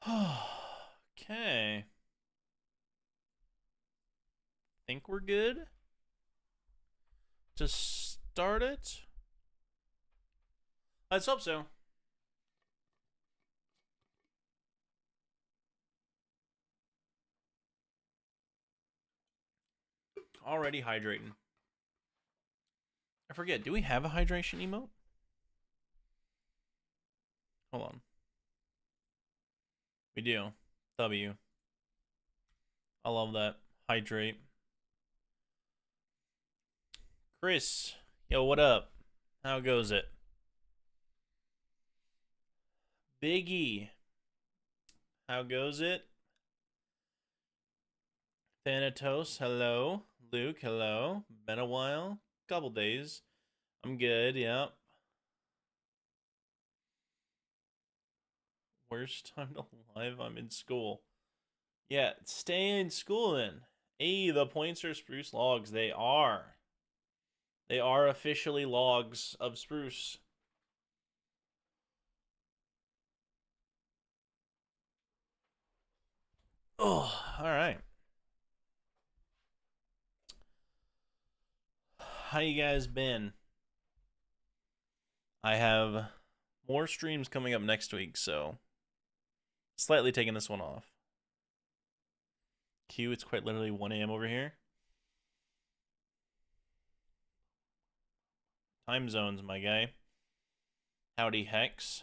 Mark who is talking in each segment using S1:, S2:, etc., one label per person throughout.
S1: Okay. Think we're good to start it? Let's hope so. Already hydrating. I forget, do we have a hydration emote? Hold on. We do. W. I love that. Hydrate. Chris. Yo, what up? How goes it? Biggie. How goes it? Thanatos, hello. Luke, hello. Been a while. Couple days. I'm good, yep. Worst time to live? I'm in school. Yeah, stay in school then. Hey, the points are spruce logs. They are. They are officially logs of spruce. Oh, alright. How you guys been? I have more streams coming up next week, so slightly taking this one off. Q, it's quite literally 1 a.m. over here. Time zones, my guy. Howdy, Hex.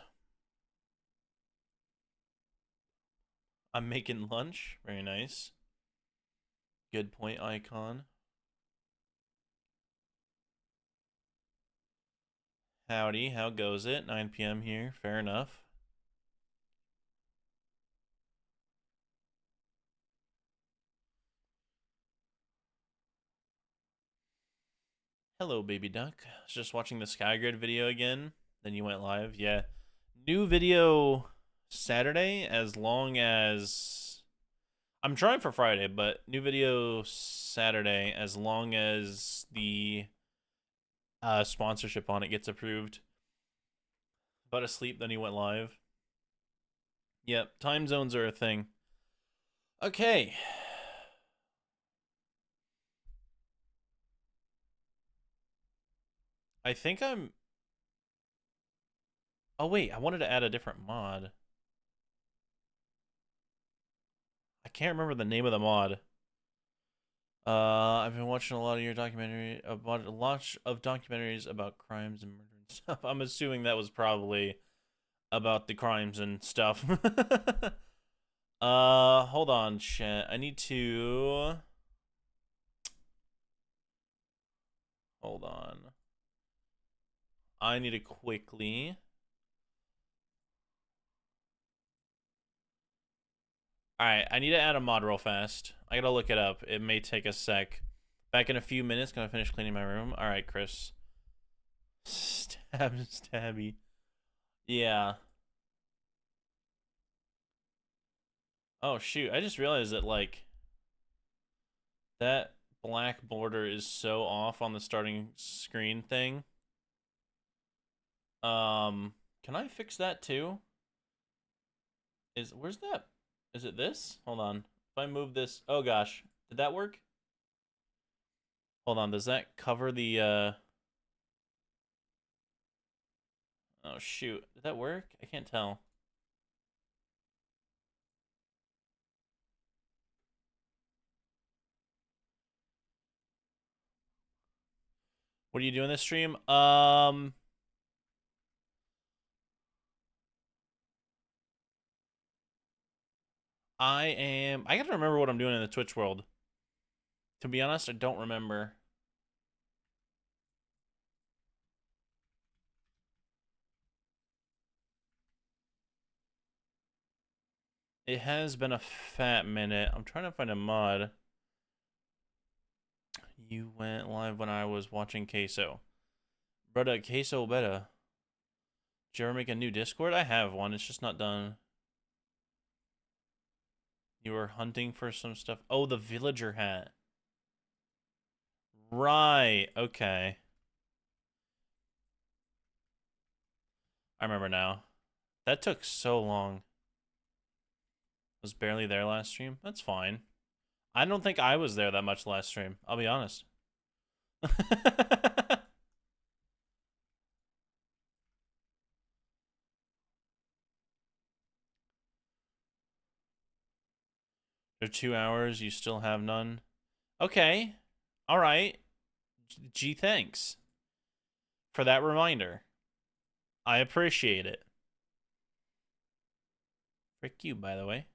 S1: I'm making lunch. Very nice. Good point, Icon. Howdy, how goes it? 9 p.m. here. Fair enough. Hello, baby duck. I was just watching the Skygrid video again. Then you went live. Yeah. New video Saturday as long as... I'm trying for Friday, but new video Saturday as long as the sponsorship on it gets approved. About asleep, then he went live. Yep, time zones are a thing. Okay. I think I'm... Oh, wait, I wanted to add a different mod. I can't remember the name of the mod. I've been watching a lot of your documentary about a lot of documentaries about crimes and murder and stuff. I'm assuming that was probably about the crimes and stuff. Hold on, chat. I need to hold on. I need to quickly. Alright, I need to add a mod real fast. I gotta look it up. It may take a sec. Back in a few minutes, gonna finish cleaning my room. Alright, Chris. Stabby. Yeah. Oh shoot, I just realized that like that black border is so off on the starting screen thing. Can I fix that too? Where's that? Is it this? Hold on. If I move this, oh gosh, did that work? Hold on, does that cover the oh shoot, did that work? I can't tell. What are you doing this stream? I gotta remember what I'm doing in the Twitch world. To be honest, I don't remember. It has been a fat minute. I'm trying to find a mod. You went live when I was watching Queso. Brother, Queso better. Did you ever make a new Discord? I have one. It's just not done. You were hunting for some stuff. Oh, the villager hat. Right. Okay. I remember now. That took so long. Was barely there last stream. That's fine. I don't think I was there that much last stream. I'll be honest. For 2 hours, you still have none. Okay. All right. Gee, thanks for that reminder. I appreciate it. Frick you, by the way.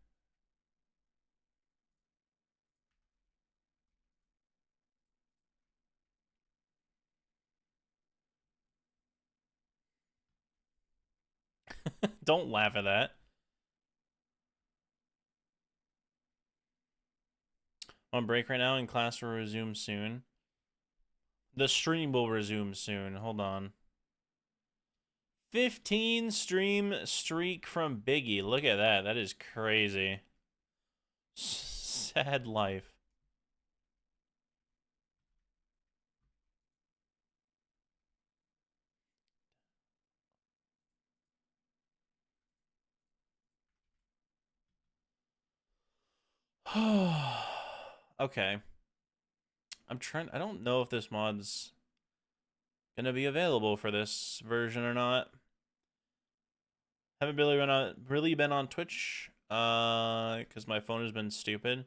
S1: Don't laugh at that. I'm on break right now and class will resume soon. The stream will resume soon. Hold on. 15 stream streak from Biggie. Look at that. That is crazy. Sad life. Okay. I don't know if this mod's gonna be available for this version or not. Haven't really been on Twitch, because my phone has been stupid.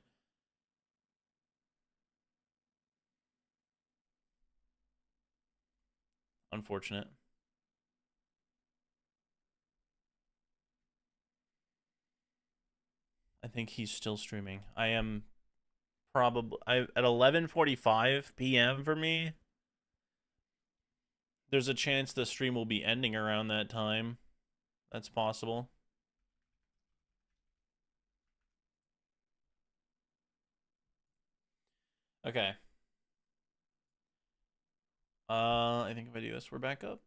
S1: Unfortunate. I think he's still streaming. I am probably at 11:45 p.m. for me. There's a chance the stream will be ending around that time. That's possible. Okay. I think if I do this, we're back up.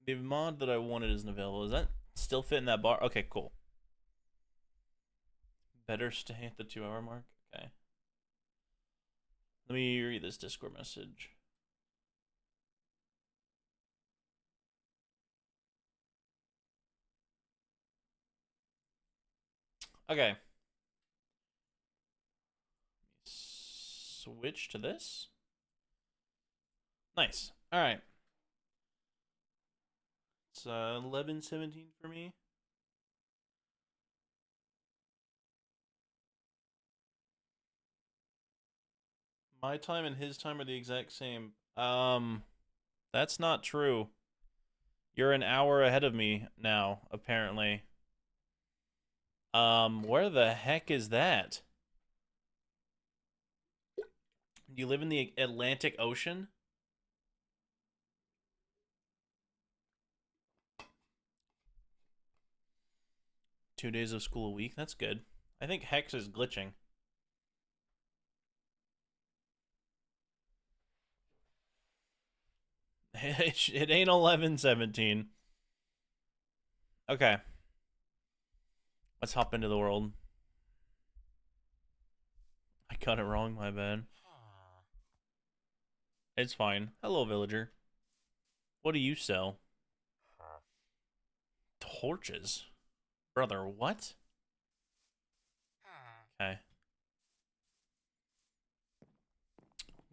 S1: The mod that I wanted isn't available. Is that still fit in that bar? Okay, cool. Better stay at the 2-hour mark. Okay. Let me read this Discord message. Okay. Switch to this. Nice. All right. It's 11:17 for me. My time and his time are the exact same. That's not true. You're an hour ahead of me now, apparently. Where the heck is that? You live in the Atlantic Ocean? Two days of school a week? That's good. I think Hex is glitching. It ain't 11:17. Okay. Let's hop into the world. I got it wrong, my bad. It's fine. Hello, villager. What do you sell? Torches? Brother, what? Okay.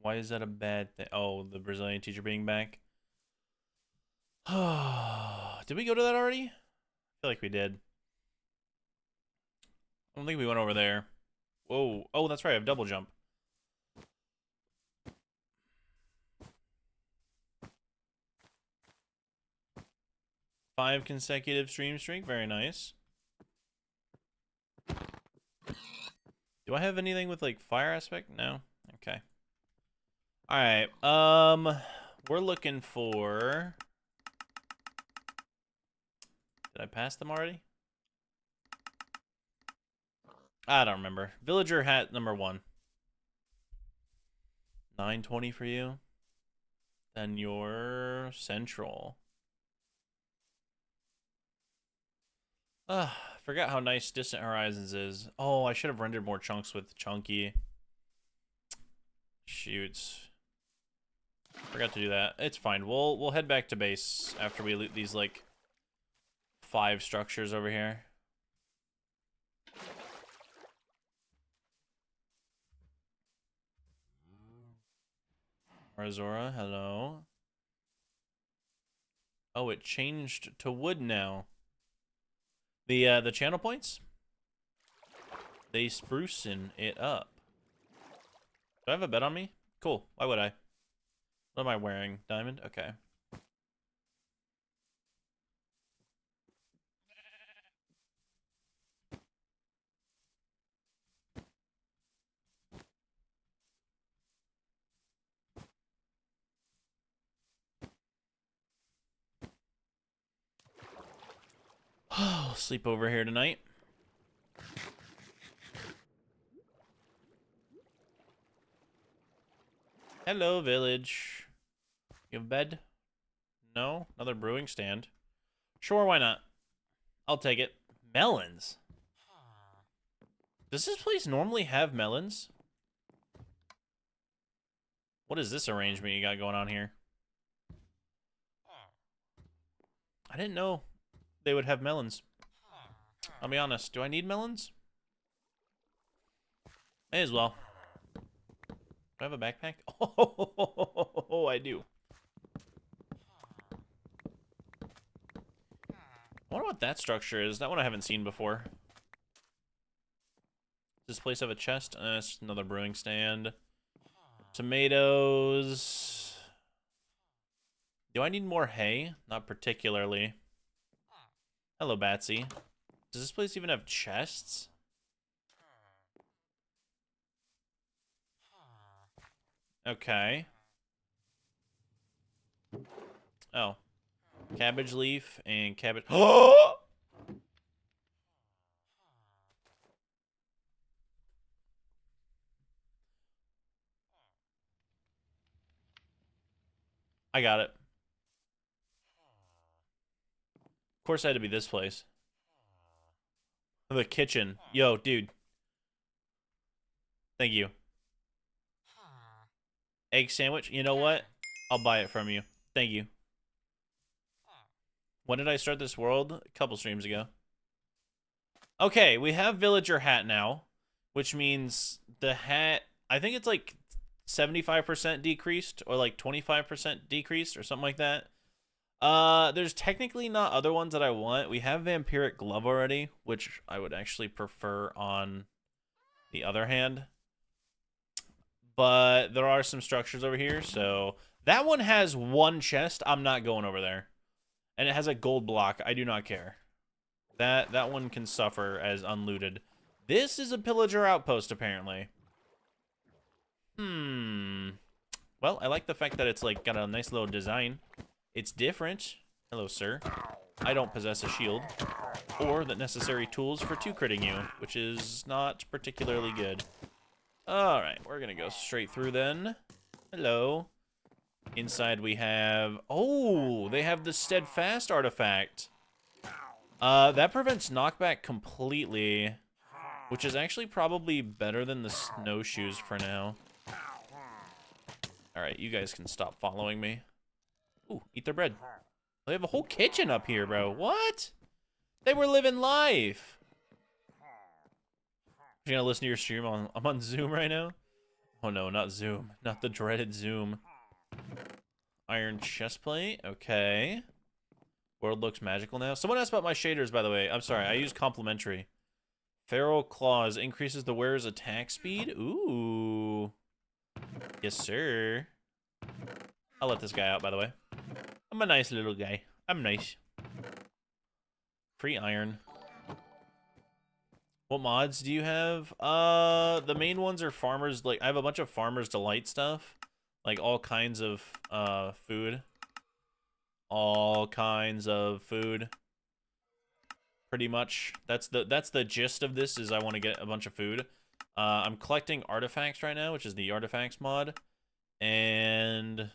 S1: Why is that a bad thing? Oh, the Brazilian teacher being back? Did we go to that already? I feel like we did. I don't think we went over there. Whoa. Oh, that's right. I have double jump. Five consecutive stream streak. Very nice. Do I have anything with, like, fire aspect? No? Okay. Alright. We're looking for... Did I pass them already? I don't remember. Villager hat number 1. 920 for you. Then your central. Forgot how nice Distant Horizons is. Oh, I should have rendered more chunks with Chunky. Shoots. Forgot to do that. It's fine. We'll head back to base after we loot these, like, 5 structures over here. Marzora, hello. Oh, it changed to wood now. The channel points? They sprucing it up. Do I have a bet on me? Cool. Why would I? What am I wearing? Diamond? Okay. I'll sleep over here tonight. Hello, village. You have a bed? No? Another brewing stand? Sure, why not? I'll take it. Melons? Does this place normally have melons? What is this arrangement you got going on here? I didn't know they would have melons. I'll be honest. Do I need melons? May as well. Do I have a backpack? Oh, I do. I wonder what that structure is. That one I haven't seen before. Does this place have a chest? It's just another brewing stand. Tomatoes. Do I need more hay? Not particularly. Hello, Batsy. Does this place even have chests? Okay. Oh. Cabbage leaf and cabbage. Oh! I got it. Of course, it had to be this place. The kitchen. Yo, dude. Thank you. Egg sandwich. You know what? I'll buy it from you. Thank you. When did I start this world? A couple streams ago. Okay, we have villager hat now, which means the hat, I think it's like 75% decreased or like 25% decreased or something like that. There's technically not other ones that I want. We have vampiric glove already, which I would actually prefer on the other hand. But there are some structures over here, so that one has one chest. I'm not going over there. And it has a gold block. I do not care. That one can suffer as unlooted. This is a pillager outpost, apparently. Well, I like the fact that it's like got a nice little design. It's different. Hello, sir. I don't possess a shield or the necessary tools for two-critting you, which is not particularly good. All right, we're gonna go straight through then. Hello. Inside we have... Oh, they have the steadfast artifact. That prevents knockback completely, which is actually probably better than the snowshoes for now. All right, you guys can stop following me. Ooh, eat their bread. They have a whole kitchen up here, bro. What? They were living life. You're gonna listen to your stream I'm on Zoom right now? Oh no, not Zoom. Not the dreaded Zoom. Iron chestplate. Okay. World looks magical now. Someone asked about my shaders, by the way. I'm sorry, I use complimentary. Feral Claws increases the wearer's attack speed. Ooh. Yes, sir. I'll let this guy out, by the way. I'm a nice little guy. I'm nice. Free iron. What mods do you have? The main ones are farmers. Like, I have a bunch of Farmer's Delight stuff. Like, all kinds of, food. All kinds of food. Pretty much. That's the gist of this, is I want to get a bunch of food. I'm collecting artifacts right now, which is the artifacts mod. And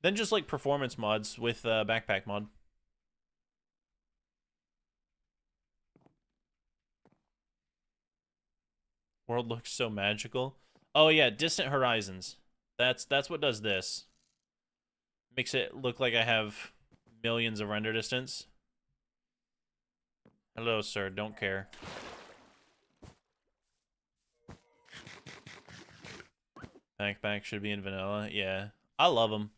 S1: then just, like, performance mods with, backpack mod. World looks so magical. Oh yeah, Distant Horizons. That's what does this. Makes it look like I have millions of render distance. Hello, sir. Don't care. Backpack should be in vanilla. Yeah, I love them.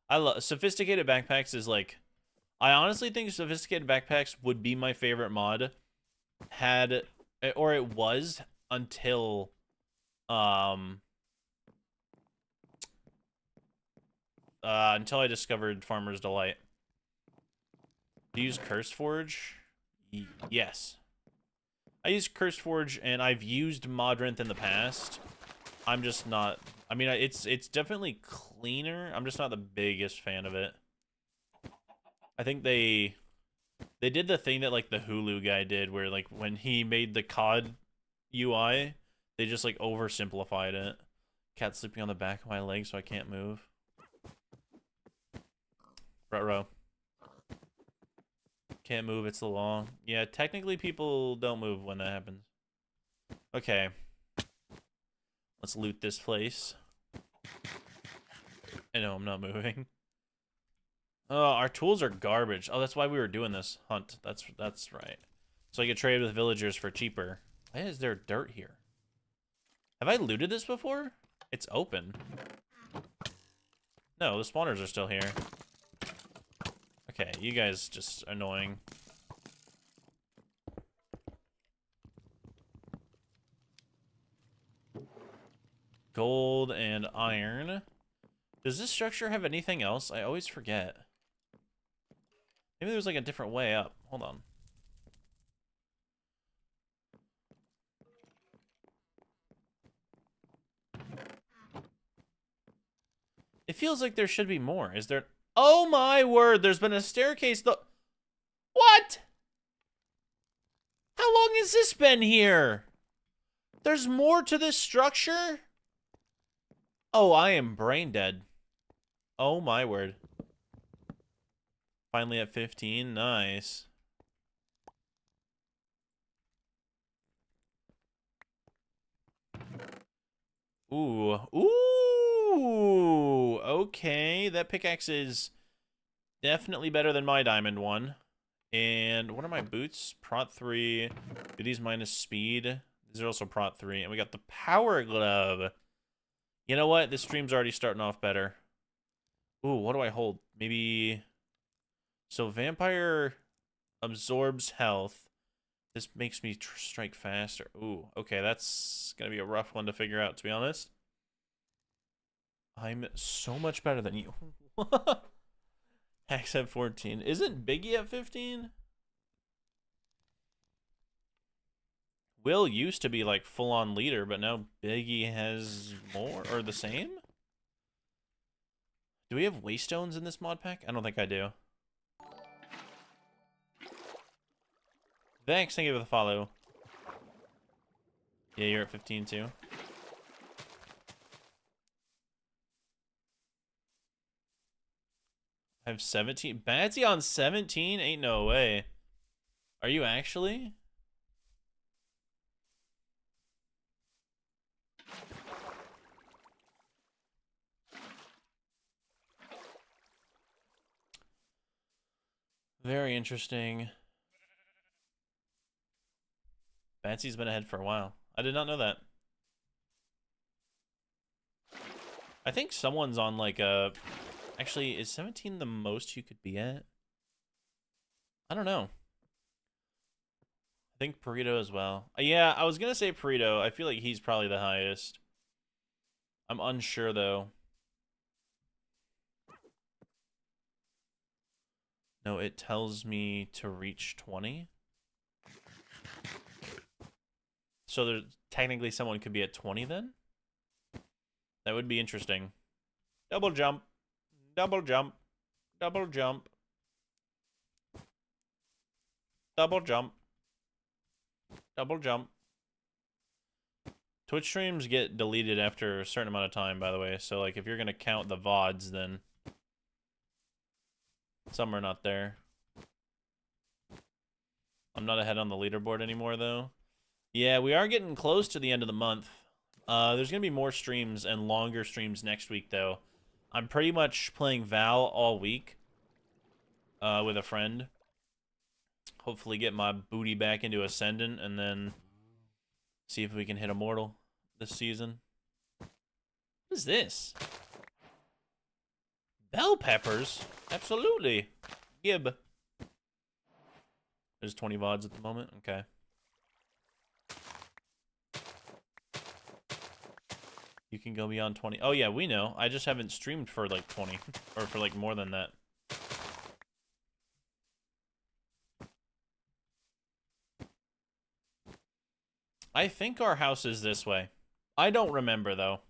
S1: I love sophisticated backpacks. Is like, I honestly think sophisticated backpacks would be my favorite mod. Had, or it was until, um, until I discovered Farmer's Delight. Do you use Curse Forge? Yes. I use Curse Forge, and I've used Modrinth in the past. I'm just not. I mean, it's definitely cleaner. I'm just not the biggest fan of it. I think they did the thing that like the Hulu guy did, where like when he made the COD UI, they just like oversimplified it. Cat sleeping on the back of my leg, so I can't move. Ruh-roh. Can't move, it's the law. Yeah, technically people don't move when that happens. Okay. Let's loot this place. I know I'm not moving. Oh, our tools are garbage. Oh, that's why we were doing this hunt. That's right. So I could trade with villagers for cheaper. Why is there dirt here? Have I looted this before? It's open. No, the spawners are still here. Okay, you guys just annoying. Gold and iron. Does this structure have anything else? I always forget. Maybe there's like a different way up. Hold on. It feels like there should be more. Is there? Oh my word, there's been a staircase though. What? How long has this been here? There's more to this structure? Oh, I am brain dead. Oh my word. Finally at 15, nice. Ooh, ooh, okay. That pickaxe is definitely better than my diamond one. And what are my boots? Prot 3. Do these minus speed? These are also Prot 3. And we got the power glove. You know what? This stream's already starting off better. Ooh, what do I hold? Maybe... So vampire absorbs health. This makes me strike faster. Ooh, okay, that's gonna be a rough one to figure out, to be honest. I'm so much better than you. Hacks at 14. Isn't Biggie at 15? Will used to be like full-on leader, but now Biggie has more or the same? Do we have waystones in this mod pack? I don't think I do. Thanks, thank you for the follow. Yeah, you're at 15 too. I have 17. Batsy on 17? Ain't no way. Are you actually? Very interesting. Batsy's been ahead for a while. I did not know that. I think someone's on like a... Actually, is 17 the most you could be at? I don't know. I think Burrito as well. Yeah, I was going to say Burrito. I feel like he's probably the highest. I'm unsure, though. No, it tells me to reach 20. So there's technically someone could be at 20 then? That would be interesting. Double jump. Double jump. Double jump. Double jump. Double jump. Twitch streams get deleted after a certain amount of time, by the way. So, like, if you're going to count the VODs, then some are not there. I'm not ahead on the leaderboard anymore, though. Yeah, we are getting close to the end of the month. There's going to be more streams and longer streams next week, though. I'm pretty much playing Val all week with a friend. Hopefully get my booty back into Ascendant and then see if we can hit Immortal this season. What What is this? Bell peppers? Absolutely. Gib. There's 20 VODs at the moment? Okay. You can go beyond 20. Oh, yeah, we know. I just haven't streamed for, like, 20. Or for, like, more than that. I think our house is this way. I don't remember, though.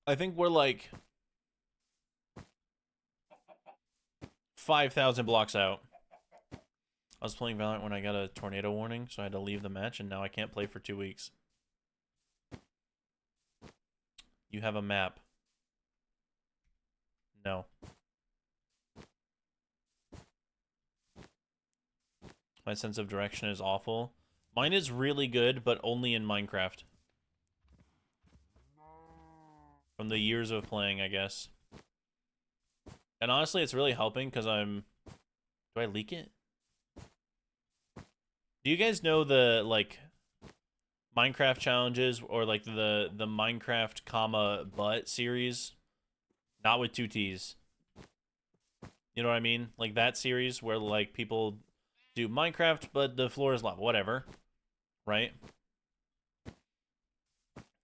S1: I think we're, like, 5,000 blocks out. I was playing Valorant when I got a tornado warning, so I had to leave the match, and now I can't play for 2 weeks. You have a map. No. My sense of direction is awful. Mine is really good, but only in Minecraft. From the years of playing, I guess. And honestly, it's really helping because I'm... Do I leak it? Do you guys know the, like, Minecraft challenges or, like, the Minecraft, butt series? Not with 2 T's. You know what I mean? Like, that series where, like, people do Minecraft, but the floor is lava. Whatever. Right?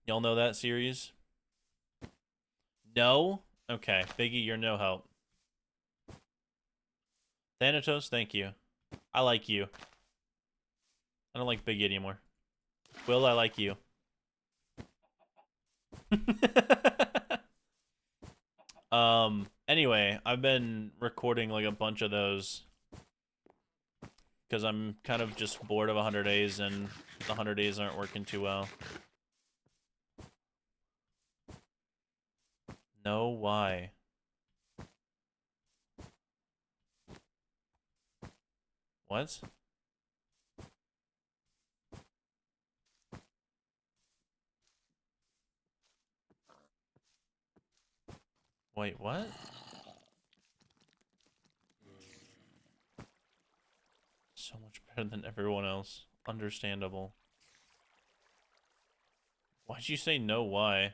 S1: Y'all know that series? No? Okay. Biggie, you're no help. Thanatos, thank you. I like you. I don't like Biggie anymore. Will, I like you. Anyway, I've been recording like a bunch of those because I'm kind of just bored of 100 days and the 100 days aren't working too well. No, why? What? Wait, what? So much better than everyone else. Understandable. Why'd you say no, why?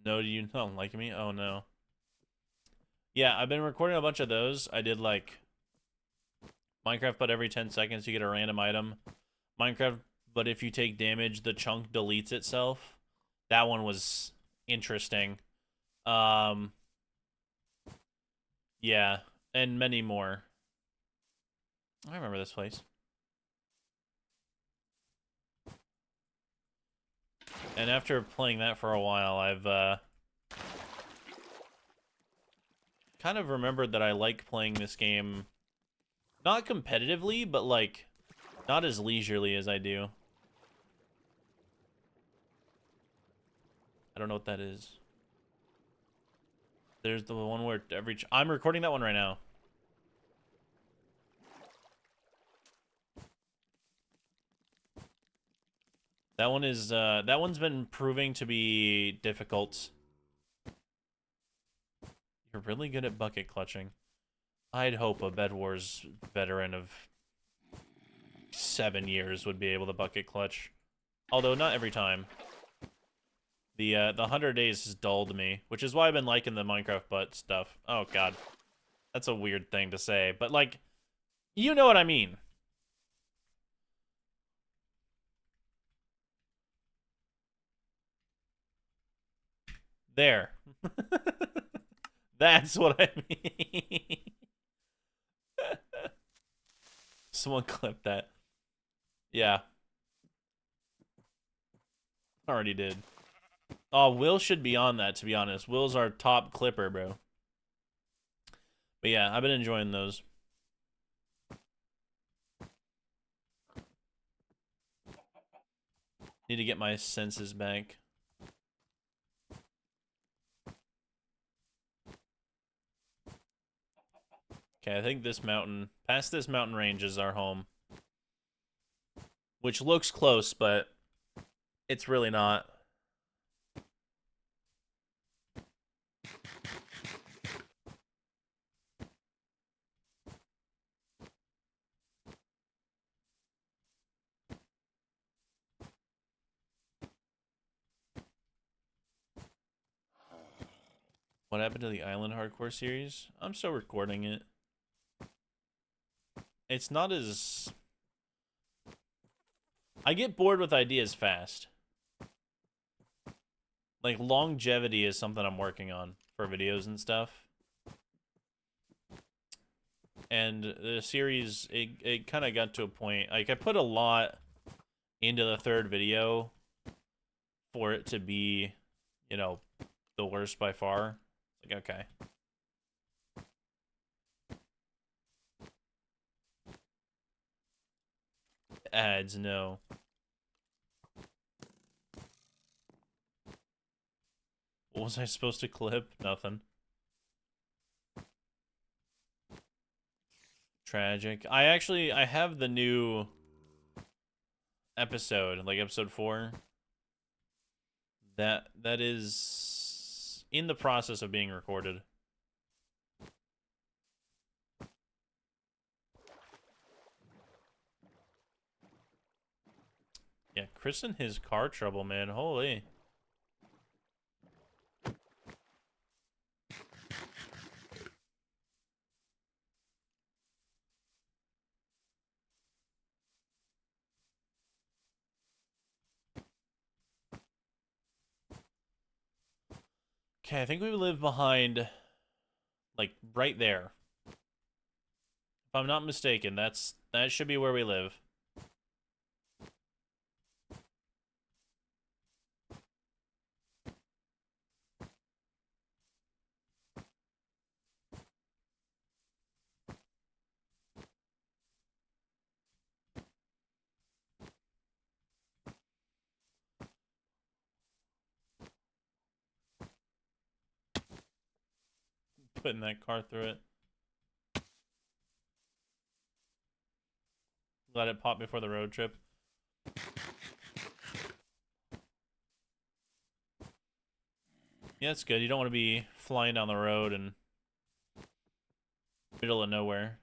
S1: No, do you not like me? Oh, no. Yeah, I've been recording a bunch of those. I did, like, Minecraft, but every 10 seconds you get a random item. Minecraft, but if you take damage, the chunk deletes itself. That one was interesting. Yeah, and many more. I remember this place. And after playing that for a while, I've kind of remembered that I like playing this game not competitively, but like not as leisurely as I do. I don't know what that is. There's the one where I'm recording that one right now. That one is that one's been proving to be difficult. You're really good at bucket clutching. I'd hope a Bed Wars veteran of 7 years would be able to bucket clutch. Although not every time. The 100 days has dulled me, which is why I've been liking the Minecraft butt stuff. Oh god. That's a weird thing to say, but like, you know what I mean. There. That's what I mean. Someone clip that. Yeah. Already did. Oh, Will should be on that, to be honest. Will's our top clipper, bro. But yeah, I've been enjoying those. Need to get my senses back. Okay, I think this mountain, past this mountain range is our home. Which looks close, but it's really not. What happened to the Island Hardcore series? I'm still recording it. It's not as... I get bored with ideas fast. Like, longevity is something I'm working on for videos and stuff. And the series, it kind of got to a point... Like, I put a lot into the third video for it to be, you know, the worst by far. Like, okay. Ads, no. What was I supposed to clip? Nothing. Tragic. I have the new episode, like episode 4. That is in the process of being recorded. Yeah, Chris and his car trouble, man. Holy. Okay, I think we live behind, like, right there. If I'm not mistaken, that should be where we live. Putting that car through it. Let it pop before the road trip. Yeah, that's good. You don't want to be flying down the road and middle of nowhere.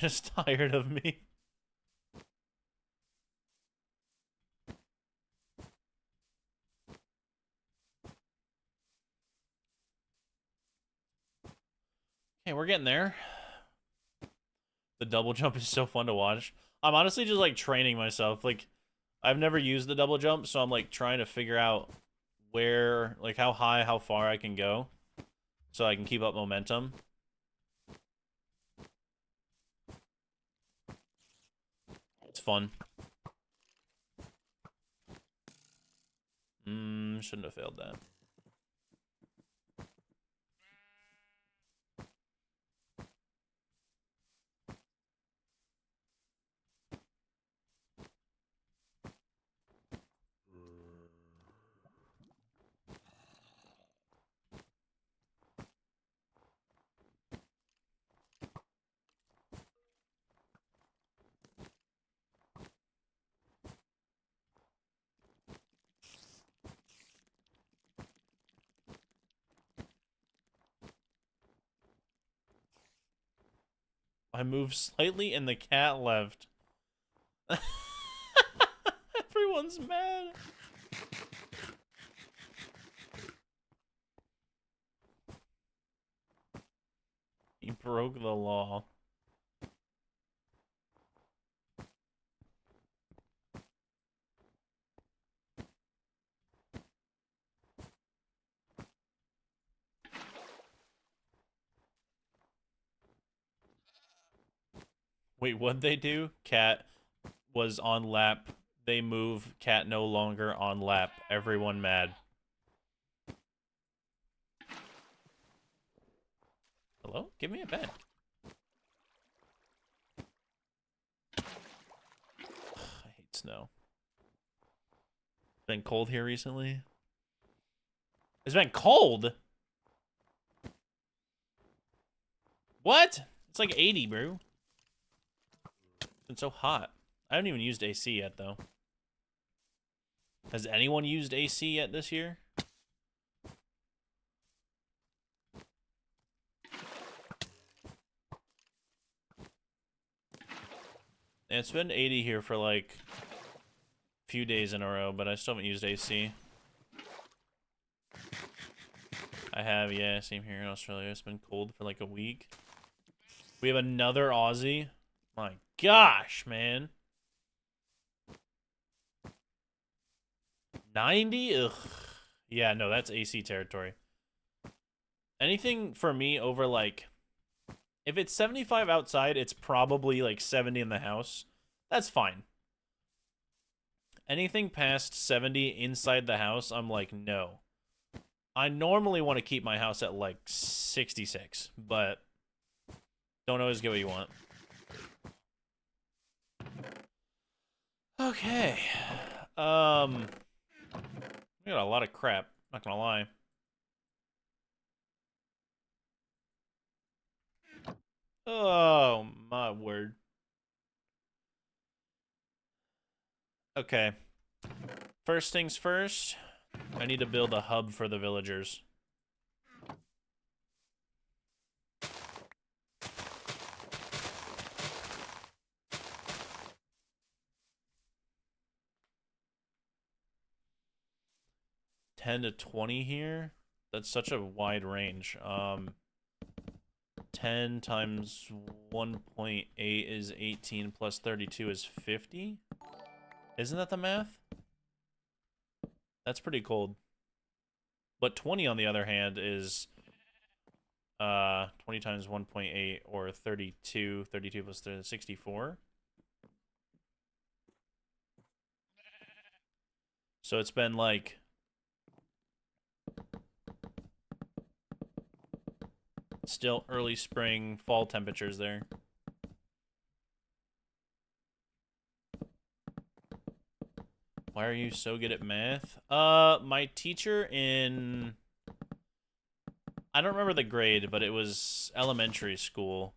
S1: Just tired of me. Okay, we're getting there. The double jump is so fun to watch. I'm honestly just like training myself. Like, I've never used the double jump, so I'm like trying to figure out where, like how high, how far I can go so I can keep up momentum. It's fun. Shouldn't have failed that. I moved slightly and the cat left. Everyone's mad. He broke the law. Wait, what'd they do? Cat was on lap. They move. Cat no longer on lap. Everyone mad. Hello? Give me a bed. I hate snow. It's been cold here recently. It's been cold? What? It's like 80, bro. It's been so hot. I haven't even used AC yet, though. Has anyone used AC yet this year? It's been 80 here for like a few days in a row, but I still haven't used AC. I have, yeah, same here in Australia. It's been cold for like a week. We have another Aussie. My gosh, man. 90? Ugh. Yeah, no, that's AC territory. Anything for me over like... If it's 75 outside, it's probably like 70 in the house. That's fine. Anything past 70 inside the house, I'm like, no. I normally want to keep my house at like 66, but don't always get what you want. Okay. We got a lot of crap, not gonna lie. Oh, my word. Okay. First things first, I need to build a hub for the villagers. $10 to $20 here? That's such a wide range. 10 times 1.8 is 18 plus 32 is 50? Isn't that the math? That's pretty cold. But 20 on the other hand is 20 times 1.8 or 32. 32 plus 64. So it's been like still early spring, fall temperatures there. Why are you so good at math? My teacher in... I don't remember the grade, but it was elementary school.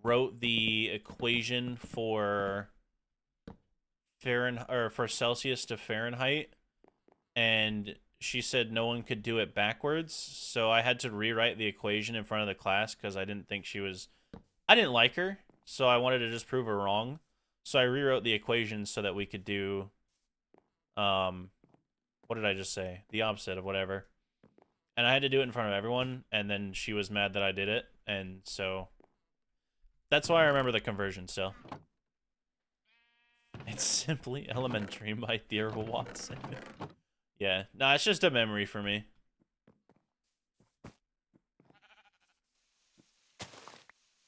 S1: Wrote the equation for for Celsius to Fahrenheit, and she said no one could do it backwards, so I had to rewrite the equation in front of the class because I didn't think she was... I didn't like her, so I wanted to just prove her wrong. So I rewrote the equation so that we could do... what did I just say? The opposite of whatever. And I had to do it in front of everyone, and then she was mad that I did it, and so... That's why I remember the conversion still. It's simply elementary by Theodore Watson. Yeah, nah, it's just a memory for me. Let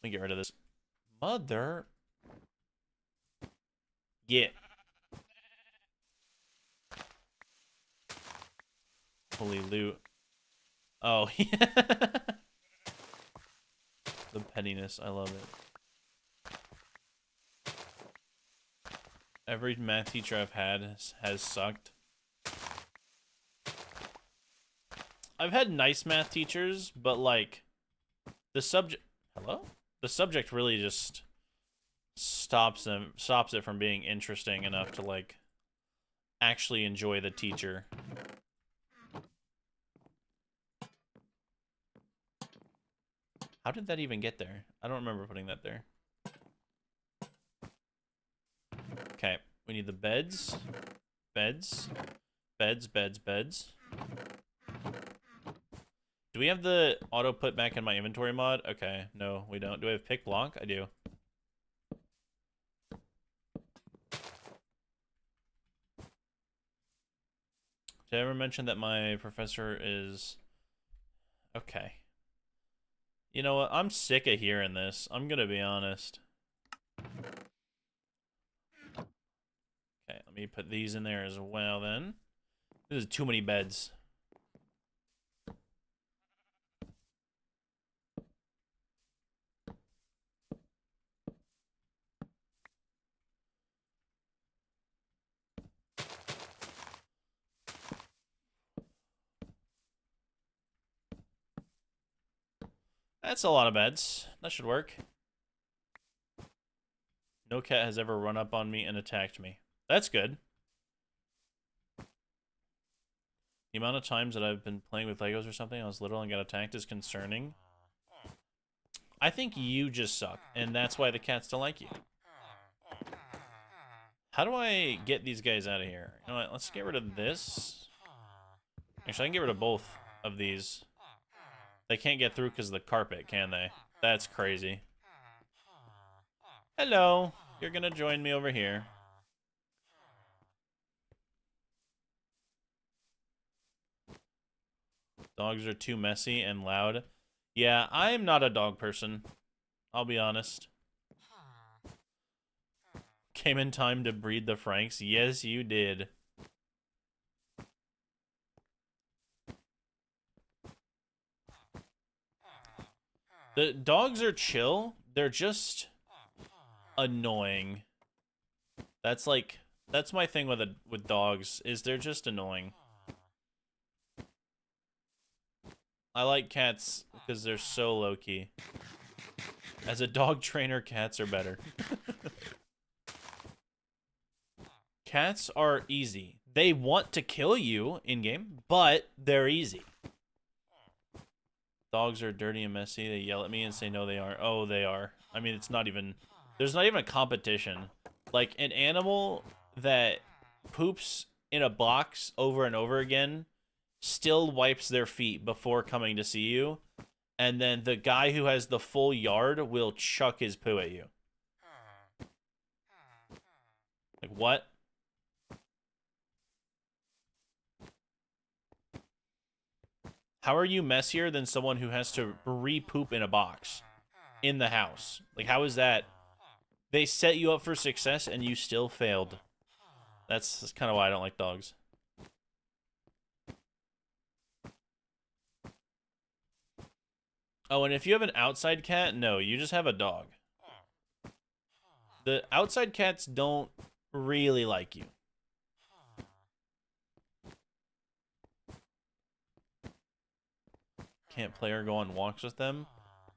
S1: me get rid of this. Mother. Get. Holy loot. Oh, yeah. The pettiness, I love it. Every math teacher I've had has sucked. I've had nice math teachers, but like the subject... Hello? The subject really just stops it from being interesting enough to like actually enjoy the teacher. How did that even get there? I don't remember putting that there. Okay, we need the beds. Beds. Beds, beds, beds. Do we have the auto put back in my inventory mod? Okay, no, we don't. Do I have pick block? I do. Did I ever mention that my professor is... Okay. You know what? I'm sick of hearing this. I'm gonna be honest. Okay, let me put these in there as well then. This is too many beds. That's a lot of beds. That should work. No cat has ever run up on me and attacked me. That's good. The amount of times that I've been playing with Legos or something, I was little and got attacked is concerning. I think you just suck, and that's why the cats don't like you. How do I get these guys out of here? You know what? Let's get rid of this. Actually, I can get rid of both of these. They can't get through because of the carpet, can they? That's crazy. Hello. You're gonna join me over here. Dogs are too messy and loud. Yeah, I'm not a dog person. I'll be honest. Came in time to breed the Franks. Yes, you did. The dogs are chill. They're just annoying. That's my thing with dogs, is they're just annoying. I like cats because they're so low-key. As a dog trainer, cats are better. Cats are easy. They want to kill you in-game, but they're easy. Dogs are dirty and messy. They yell at me and say no they aren't. Oh, they are. I mean, it's not even... There's not even a competition. Like, an animal that poops in a box over and over again still wipes their feet before coming to see you. And then the guy who has the full yard will chuck his poo at you. Like, what? How are you messier than someone who has to re-poop in a box in the house? Like, how is that? They set you up for success and you still failed. That's kind of why I don't like dogs. Oh, and if you have an outside cat, no, you just have a dog. The outside cats don't really like you. Can't play or go on walks with them.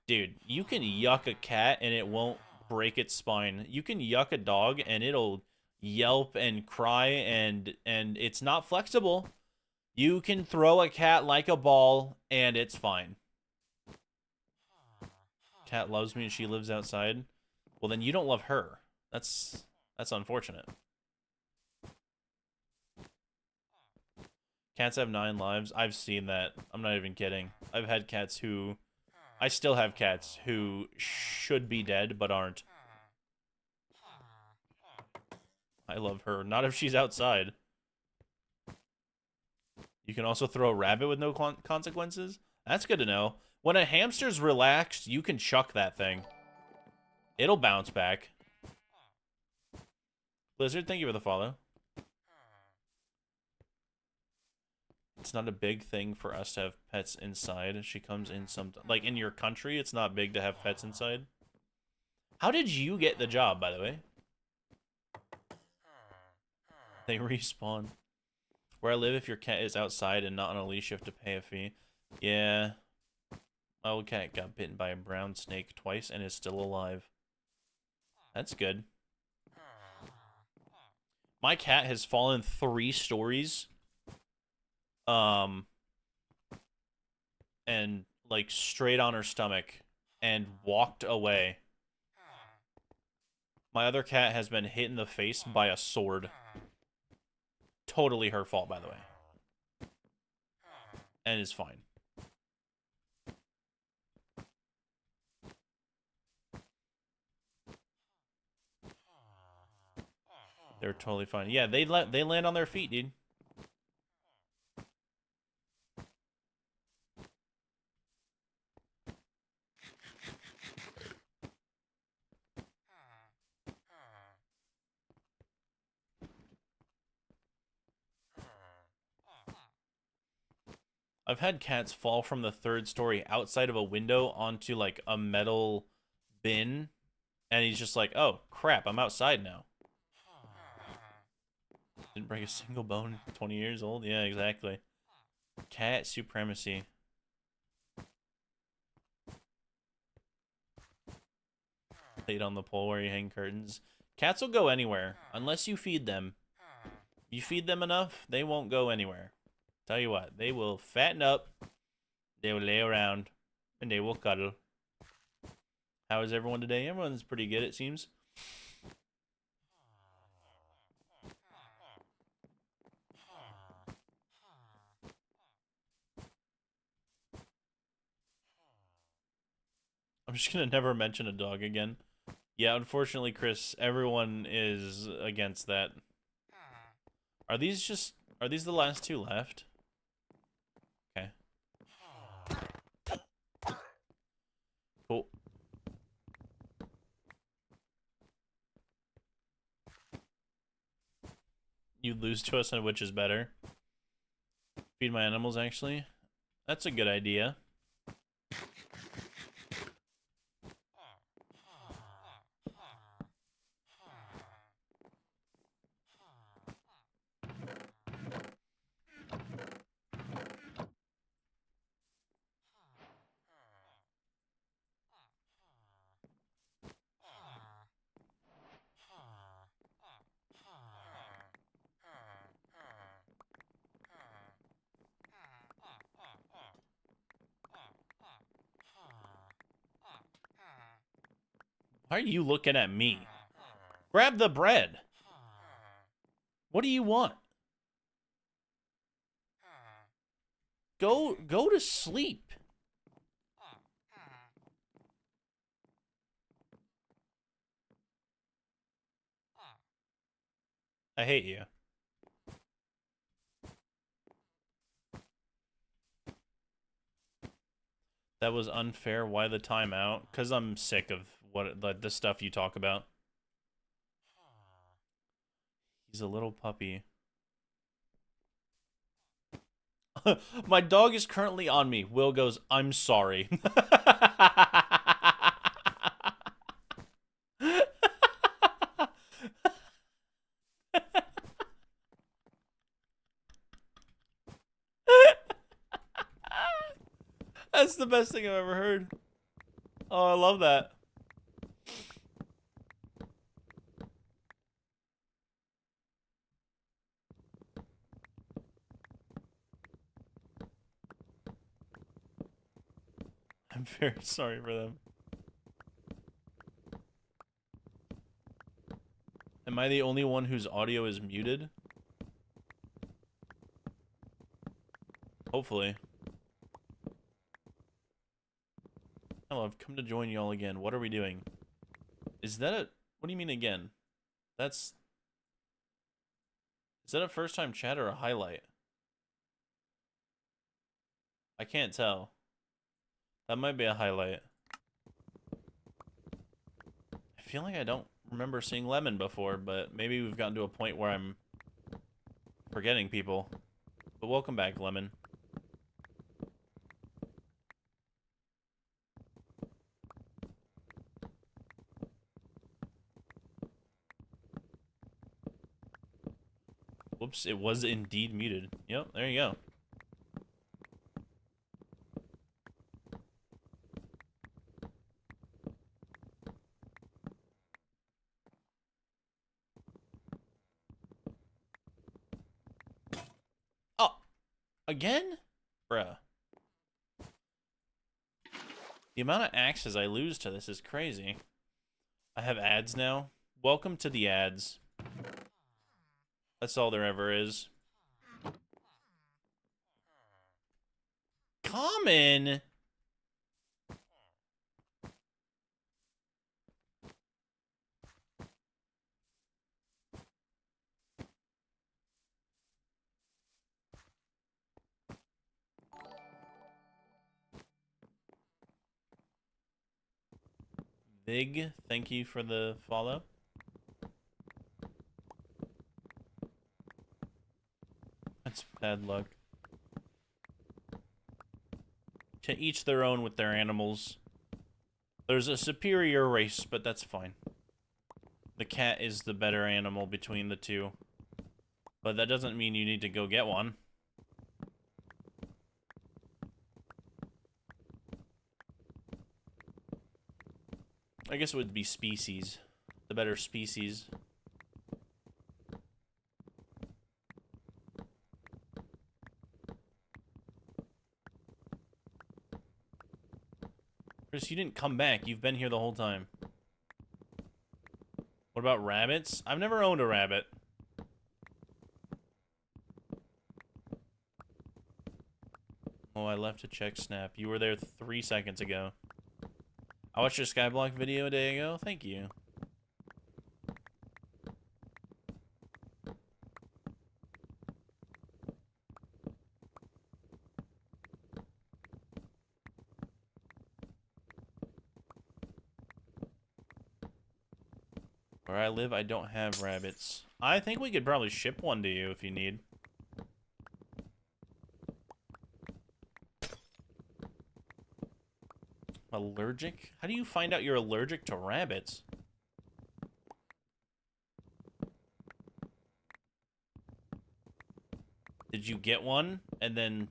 S1: Dude, you can yuck a cat and it won't break its spine. You can yuck a dog and it'll yelp and cry and it's not flexible. You can throw a cat like a ball and it's fine. Cat loves me and she lives outside. Well, then you don't love her. That's unfortunate. Cats have 9 lives. I've seen that. I'm not even kidding. I've had cats who... I still have cats who should be dead, but aren't. I love her. Not if she's outside. You can also throw a rabbit with no consequences? That's good to know. When a hamster's relaxed, you can chuck that thing. It'll bounce back. Blizzard, thank you for the follow. It's not a big thing for us to have pets inside. She comes in some... Like, in your country, it's not big to have pets inside. How did you get the job, by the way? They respawn. Where I live, if your cat is outside and not on a leash, you have to pay a fee. Yeah. My old cat got bitten by a brown snake twice and is still alive. That's good. My cat has fallen 3 stories. And like straight on her stomach and walked away. My other cat has been hit in the face by a sword. Totally her fault, by the way. And is fine. They're totally fine. Yeah, they land on their feet, dude. I've had cats fall from the 3rd story outside of a window onto like a metal bin, and he's just like, oh crap, I'm outside now. Didn't break a single bone, 20 years old? Yeah, exactly. Cat supremacy. Laid on the pole where you hang curtains. Cats will go anywhere, unless you feed them. You feed them enough, they won't go anywhere. Tell you what, they will fatten up, they will lay around, and they will cuddle. How is everyone today? Everyone's pretty good, it seems. I'm just gonna never mention a dog again. Yeah, unfortunately, Chris, everyone is against that. Are these the last two left? Okay. Cool. You lose to us, and which is better? Feed my animals, actually. That's a good idea. Why are you looking at me? Grab the bread. What do you want? Go to sleep. I hate you. That was unfair. Why the timeout? Because I'm sick of the stuff you talk about. He's a little puppy. My dog is currently on me. Will goes, I'm sorry. That's the best thing I've ever heard. Oh, I love that. I'm very sorry for them. Am I the only one whose audio is muted? Hopefully. Hello, I've come to join y'all again. What are we doing? Is that a... What do you mean again? That's... Is that a first time chat or a highlight? I can't tell. That might be a highlight. I feel like I don't remember seeing Lemon before, but maybe we've gotten to a point where I'm forgetting people. But welcome back, Lemon. Whoops, it was indeed muted. Yep, there you go. Oh, again? Bruh. The amount of axes I lose to this is crazy. I have ads now. Welcome to the ads. That's all there ever is. Common? Vig, thank you for the follow. That's bad luck. To each their own with their animals. There's a superior race, but that's fine. The cat is the better animal between the two. But that doesn't mean you need to go get one. I guess it would be species. The better species. Chris, you didn't come back. You've been here the whole time. What about rabbits? I've never owned a rabbit. Oh, I left to check Snap. You were there 3 seconds ago. I watched your Skyblock video a day ago. Thank you. Where I live, I don't have rabbits. I think we could probably ship one to you if you need. Allergic? How do you find out you're allergic to rabbits? Did you get one and then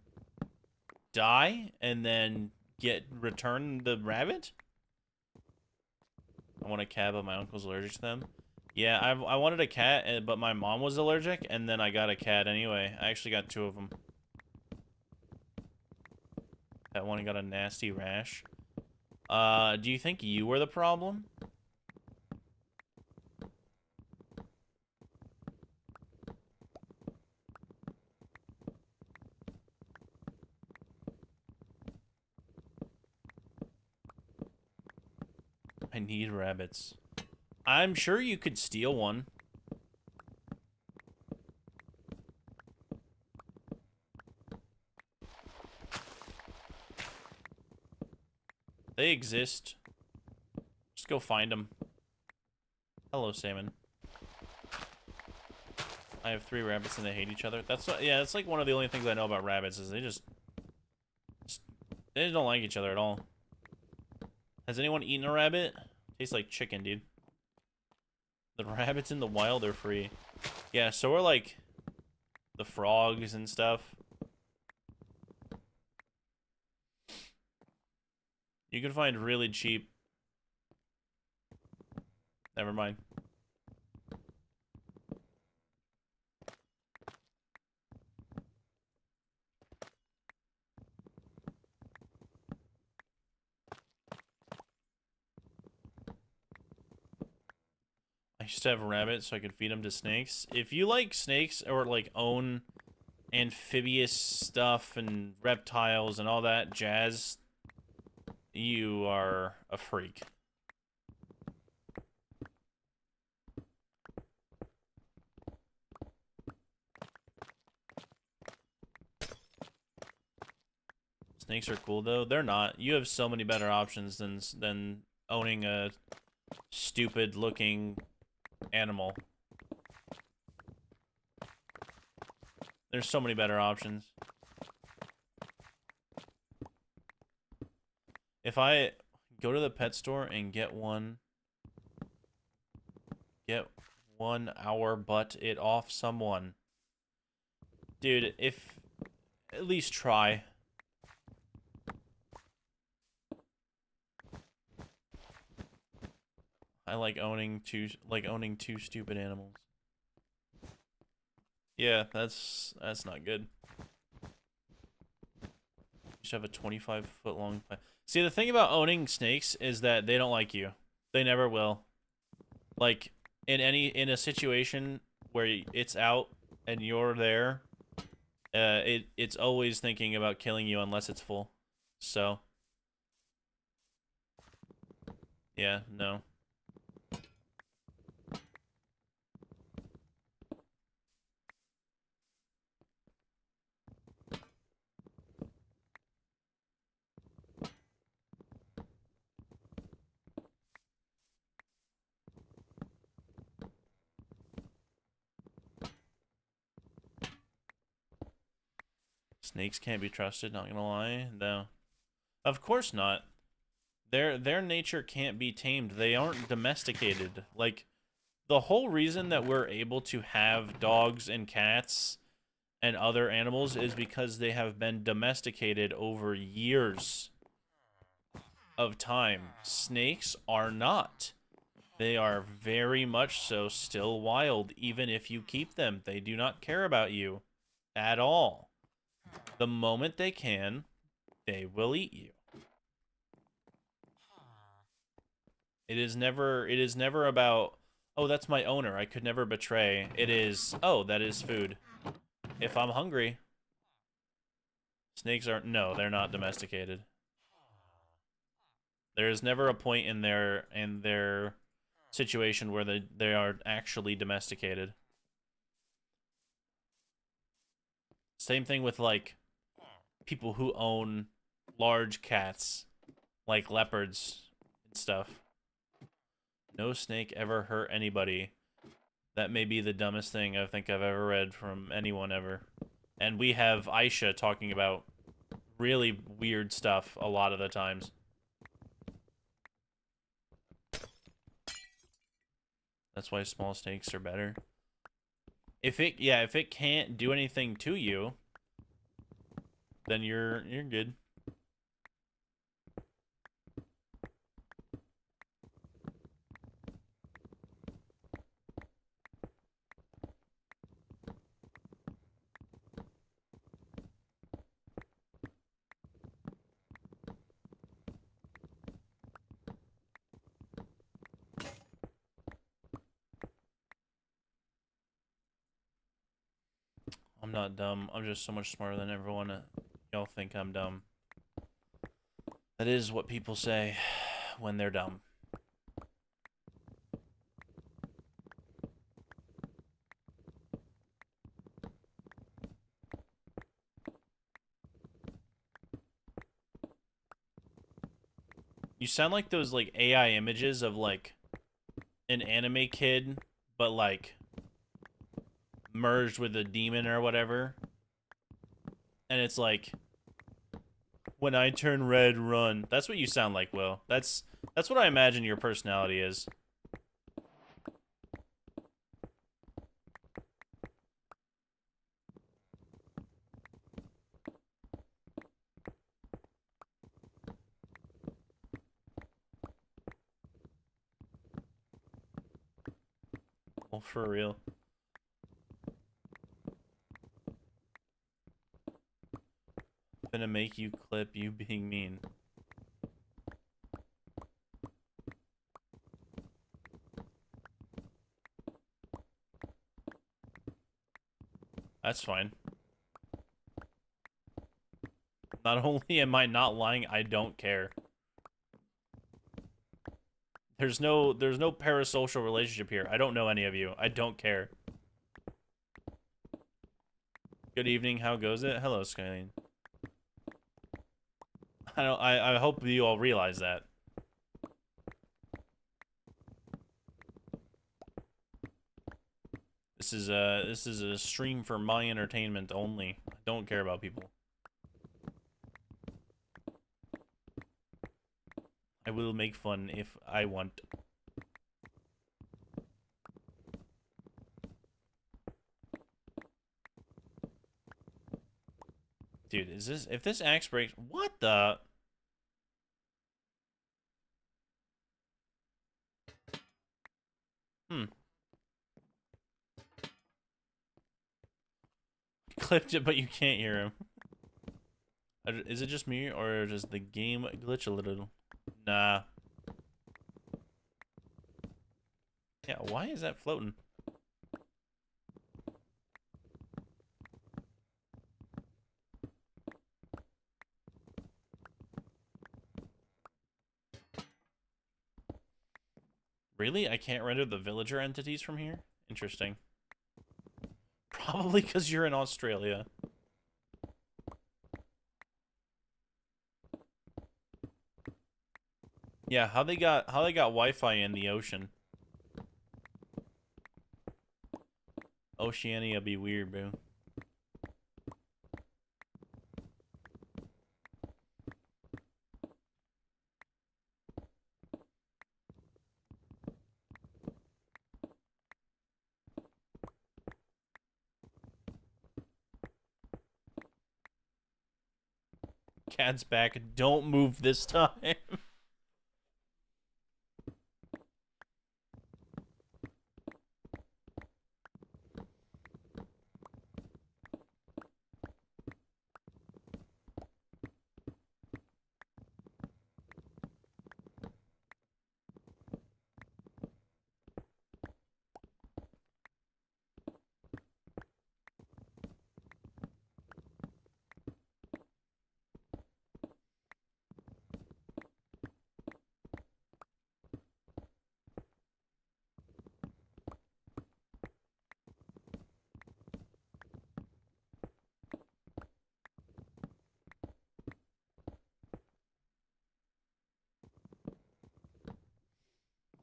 S1: die and then return the rabbit? I want a cat, but my uncle's allergic to them. Yeah, I wanted a cat, but my mom was allergic, and then I got a cat anyway. I actually got 2 of them. That one got a nasty rash. Do you think you were the problem? I need rabbits. I'm sure you could steal one. They exist. Just go find them. Hello, salmon. I have 3 rabbits and they hate each other. That's what, yeah, that's like one of the only things I know about rabbits is they just don't like each other at all. Has anyone eaten a rabbit? Tastes like chicken, dude. The rabbits in the wild are free. Yeah, so are like the frogs and stuff. You can find really cheap. Never mind. I used to have rabbits so I could feed them to snakes. If you like snakes or like own amphibious stuff and reptiles and all that jazz, you are a freak. Snakes are cool though. They're not. You have so many better options than owning a stupid looking animal. There's so many better options. If I go to the pet store and get one hour, but it off someone. Dude, if at least try. I like owning two stupid animals. Yeah, that's not good. You should have a 25-foot long pipe. See, the thing about owning snakes is that they don't like you. They never will. Like in a situation where it's out and you're there, it's always thinking about killing you unless it's full. So yeah, no. Snakes can't be trusted, not gonna lie. No. Of course not. Their nature can't be tamed. They aren't domesticated. Like, the whole reason that we're able to have dogs and cats and other animals is because they have been domesticated over years of time. Snakes are not. They are very much so still wild, even if you keep them. They do not care about you at all. The moment they can, they will eat you. It is never about, oh, that's my owner, I could never betray. It is, oh, that is food. If I'm hungry. Snakes aren't, no, they're not domesticated. There is never a point in their situation where they are actually domesticated. Same thing with like people who own large cats, like leopards and stuff. No snake ever hurt anybody. That may be the dumbest thing I think I've ever read from anyone ever. And we have Aisha talking about really weird stuff a lot of the times. That's why small snakes are better. If it can't do anything to you, then you're good. I'm not dumb. I'm just so much smarter than everyone. Y'all think I'm dumb. That is what people say when they're dumb. You sound like those like AI images of like an anime kid, but like merged with a demon or whatever. And it's like, when I turn red, run. That's what you sound like, Will. That's what I imagine your personality is. Well, for real. Gonna make you clip you being mean. That's fine. Not only am I not lying, I don't care. There's no parasocial relationship here. I don't know any of you. I don't care. Good evening, how goes it? Hello, Skyline. I hope you all realize that. This is a stream for my entertainment only. I don't care about people. I will make fun if I want. Dude, is this, if this axe breaks, what the? Clipped it, but you can't hear him. Is it just me, or does the game glitch a little? Nah. Yeah, why is that floating? Really? I can't render the villager entities from here? Interesting. Probably because you're in Australia. Yeah, how they got Wi-Fi in the ocean? Oceania be weird, bro. Cat's back. Don't move this time.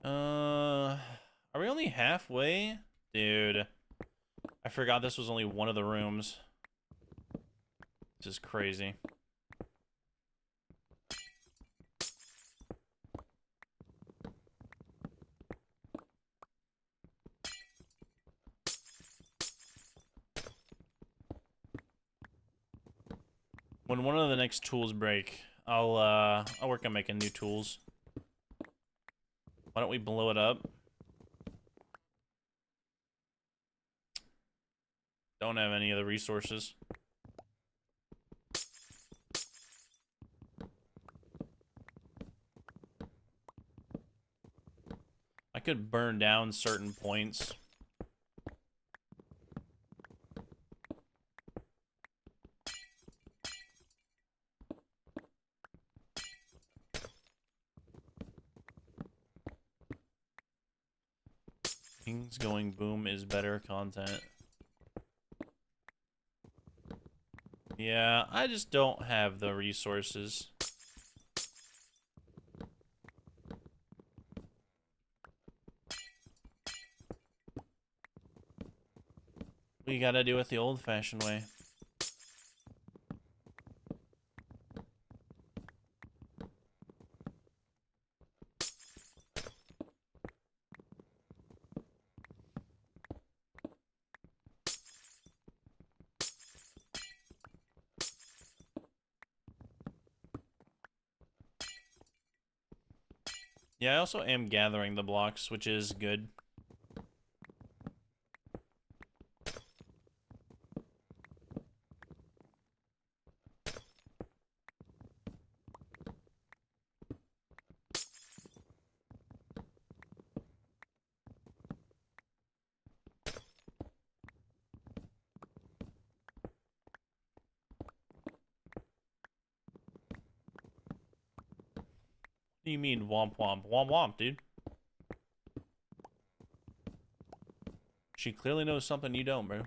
S1: Are we only halfway? Dude, I forgot this was only one of the rooms. This is crazy. When one of the next tools break, I'll work on making new tools. Why don't we blow it up? Don't have any of the resources. I could burn down certain points. Things going boom is better content. Yeah, I just don't have the resources. We gotta do it the old-fashioned way. Yeah, I also am gathering the blocks, which is good. What do you mean womp womp? Womp womp, dude. She clearly knows something you don't, bro.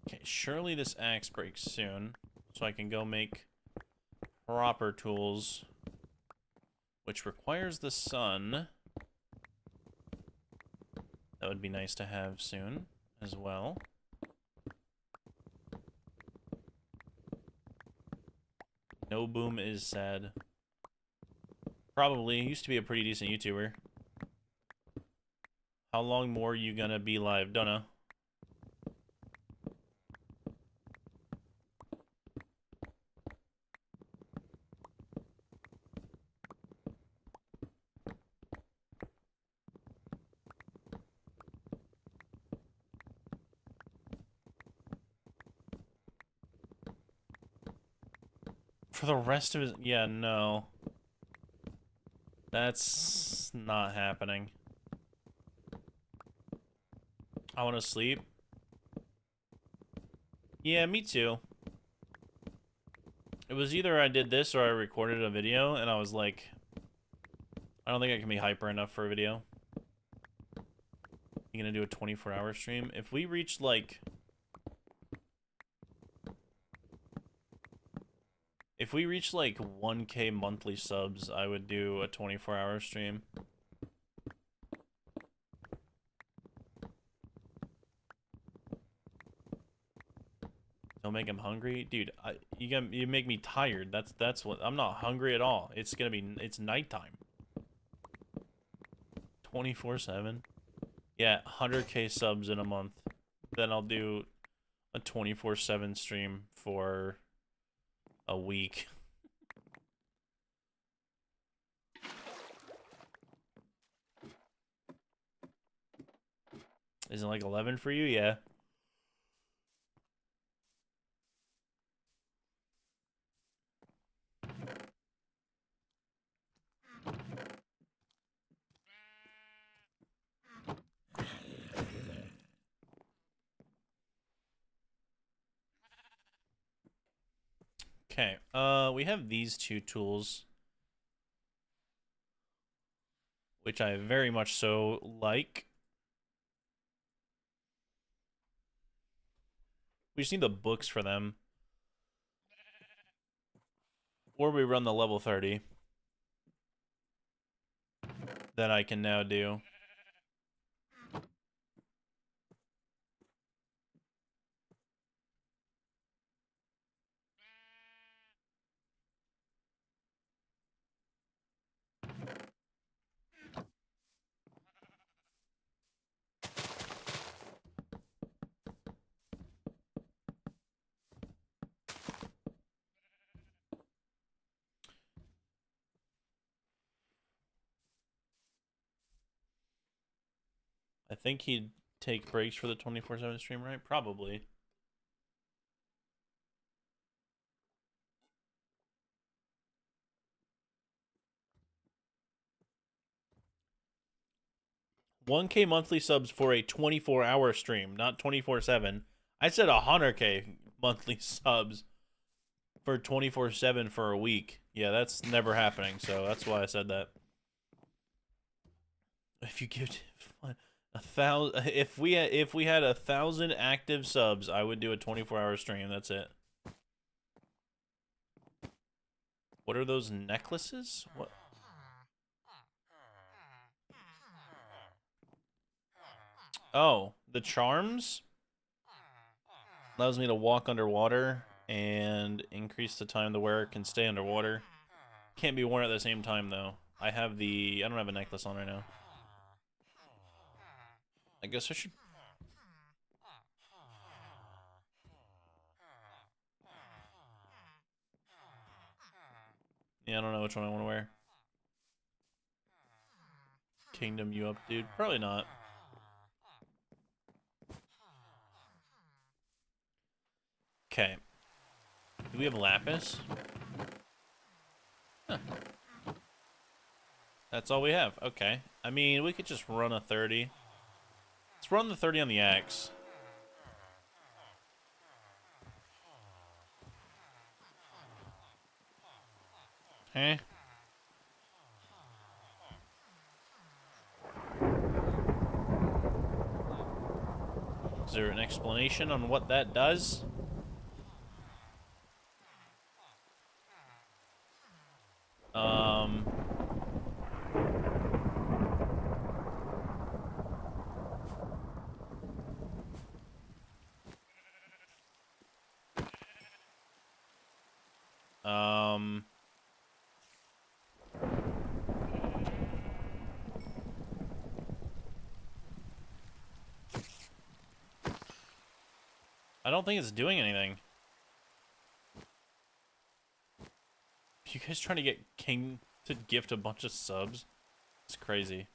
S1: Okay, surely this axe breaks soon, so I can go make proper tools, which requires the sun. That would be nice to have soon as well. No boom is sad. Probably. Used to be a pretty decent YouTuber. How long more are you gonna be live? Don't know. For the rest of his... Yeah, no. That's not happening. I want to sleep. Yeah, me too. It was either I did this or I recorded a video, and I was like, I don't think I can be hyper enough for a video. You gonna do a 24-hour stream? If we reach, like... If we reach, like, 1K monthly subs, I would do a 24-hour stream. Don't make him hungry, dude. You make me tired. That's what I'm not hungry at all. It's nighttime. 24/7. Yeah, 100K subs in a month. Then I'll do a 24/7 stream for a week. Isn't it like 11 for you? Yeah. Okay. We have these two tools, which I very much so like. We just need the books for them. Or we run the level 30. That I can now do. I think he'd take breaks for the 24/7 stream, right? Probably. $1K monthly subs for a 24-hour stream, not 24/7. I said 100K monthly subs for 24/7 for a week. Yeah, that's never happening, so that's why I said that. If you give 1,000, if we had 1,000 active subs, I would do a 24-hour stream. That's it. What are those necklaces? What? Oh, the charms allows me to walk underwater and increase the time the wearer can stay underwater. Can't be worn at the same time though. I don't have a necklace on right now. I guess I should. Yeah, I don't know which one I want to wear. Kingdom you up, dude? Probably not. Okay. Do we have lapis? Huh. That's all we have. Okay. I mean, we could just run a 30. Let's run the 30 on the axe. Okay. Is there an explanation on what that does? I don't think it's doing anything. You guys trying to get King to gift a bunch of subs? It's crazy.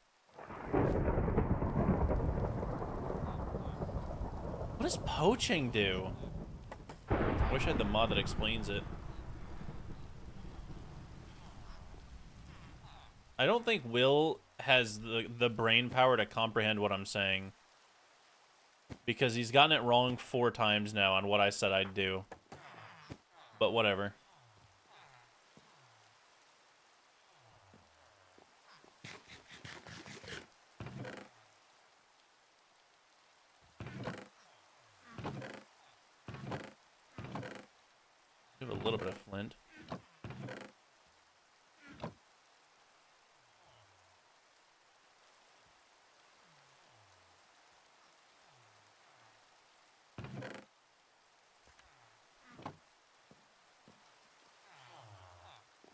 S1: What does poaching do? I wish I had the mod that explains it. I don't think Will has the brain power to comprehend what I'm saying. Because he's gotten it wrong 4 times now on what I said I'd do. But whatever. Give it a little bit of flint.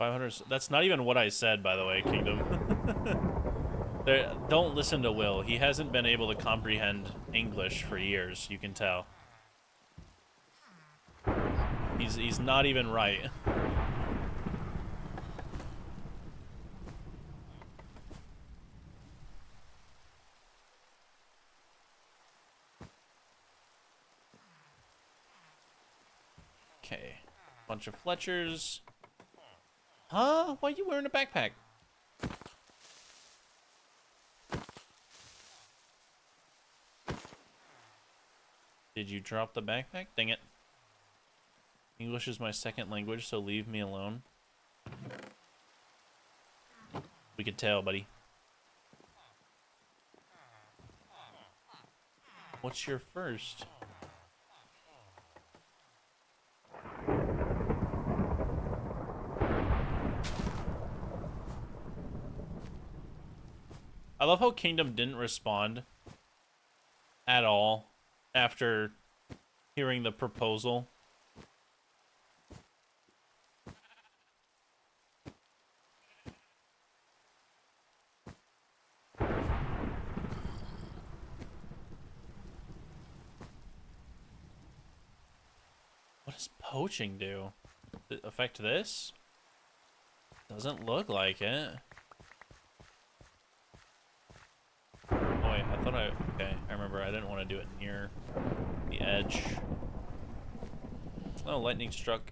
S1: $500. That's not even what I said, by the way, Kingdom. Don't listen to Will. He hasn't been able to comprehend English for years, you can tell. He's not even right. Okay. Bunch of Fletchers. Huh? Why are you wearing a backpack? Did you drop the backpack? Dang it. English is my second language, so leave me alone. We could tell, buddy. What's your first? I love how Kingdom didn't respond at all after hearing the proposal. What does poaching do? Does it affect this? Doesn't look like it. Oh wait, I thought okay, I remember I didn't want to do it near the edge. Oh, lightning struck.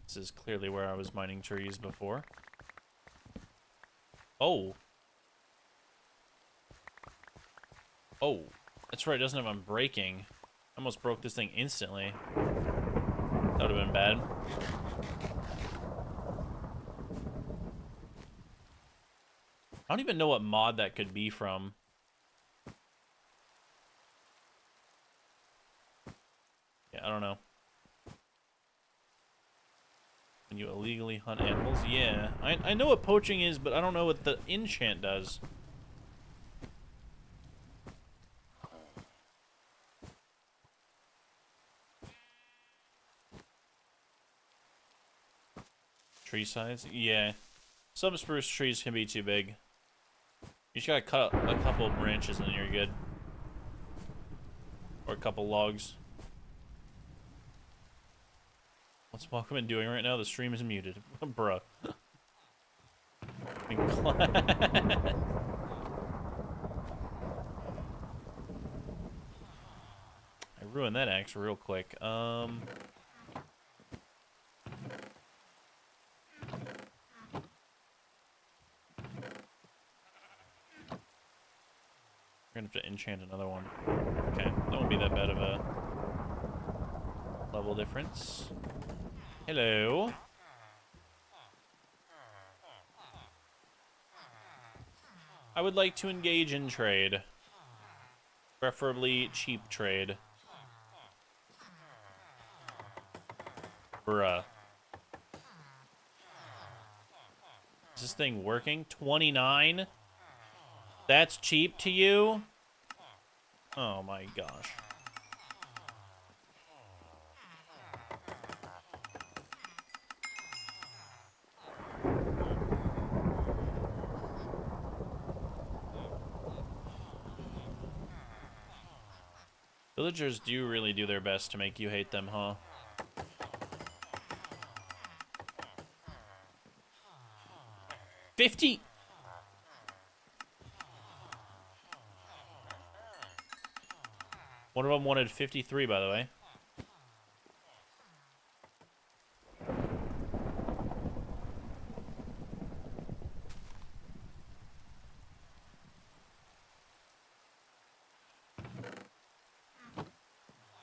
S1: This is clearly where I was mining trees before. Oh. Oh. That's right, it doesn't have unbreaking. I almost broke this thing instantly. That would have been bad. I don't even know what mod that could be from. Yeah, I don't know. When you illegally hunt animals? Yeah. I know what poaching is, but I don't know what the enchant does. Tree size? Yeah. Some spruce trees can be too big. You just gotta cut a couple of branches and you're good. Or a couple logs. What's Welcomin doing right now? The stream is muted. Bruh. I ruined that axe real quick. We're gonna have to enchant another one. Okay, that won't be that bad of a level difference. Hello. I would like to engage in trade. Preferably cheap trade. Bruh. Is this thing working? 29? That's cheap to you? Oh my gosh. Villagers do really do their best to make you hate them, huh? $50! One of them wanted 53, by the way.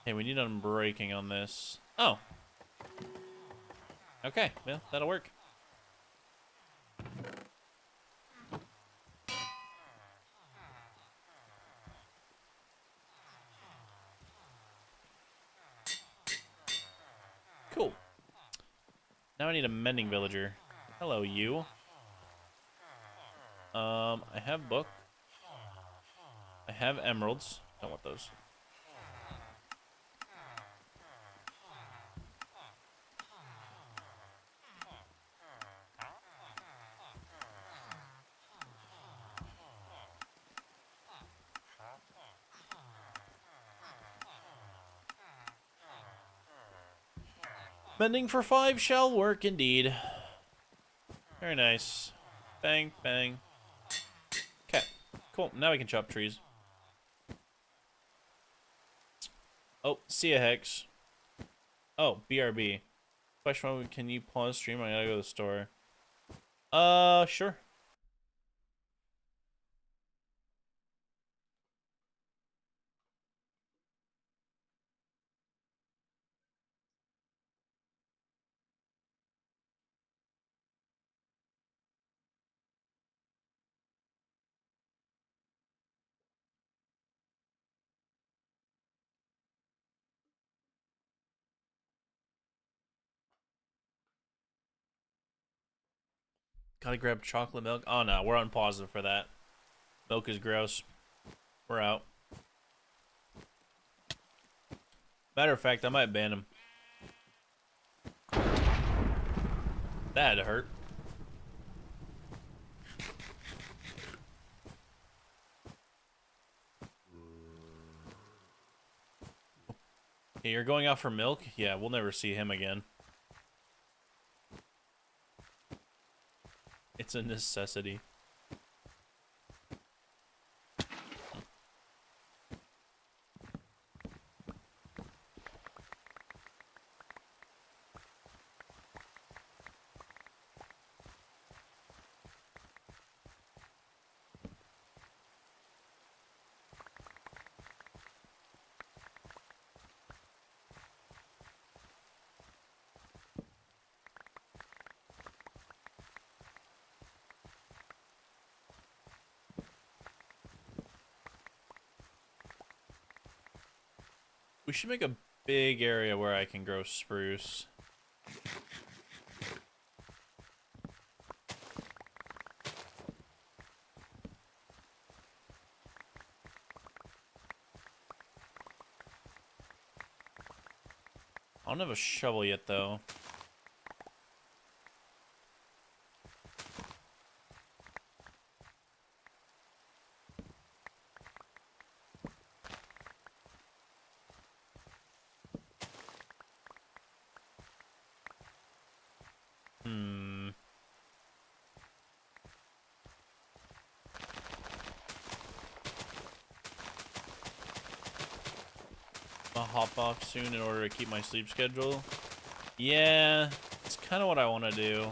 S1: Hey, we need unbreaking on this. Oh. Okay, well, that'll work. Cool. Now I need a mending villager. Hello, you. I have book. I have emeralds. Don't want those. Mending for 5 shall work indeed. Very nice. Bang, bang. Okay, cool. Now we can chop trees. Oh, see ya, Hex. Oh, BRB. Question, can you pause stream? I gotta go to the store. Sure. Gotta grab chocolate milk. Oh no, we're on pause for that. Milk is gross. We're out. Matter of fact, I might ban him. That had to hurt. Hey, you're going out for milk? Yeah, we'll never see him again. It's a necessity. We should make a big area where I can grow spruce. I don't have a shovel yet, though. I'll hop off soon in order to keep my sleep schedule. Yeah, it's kind of what I want to do.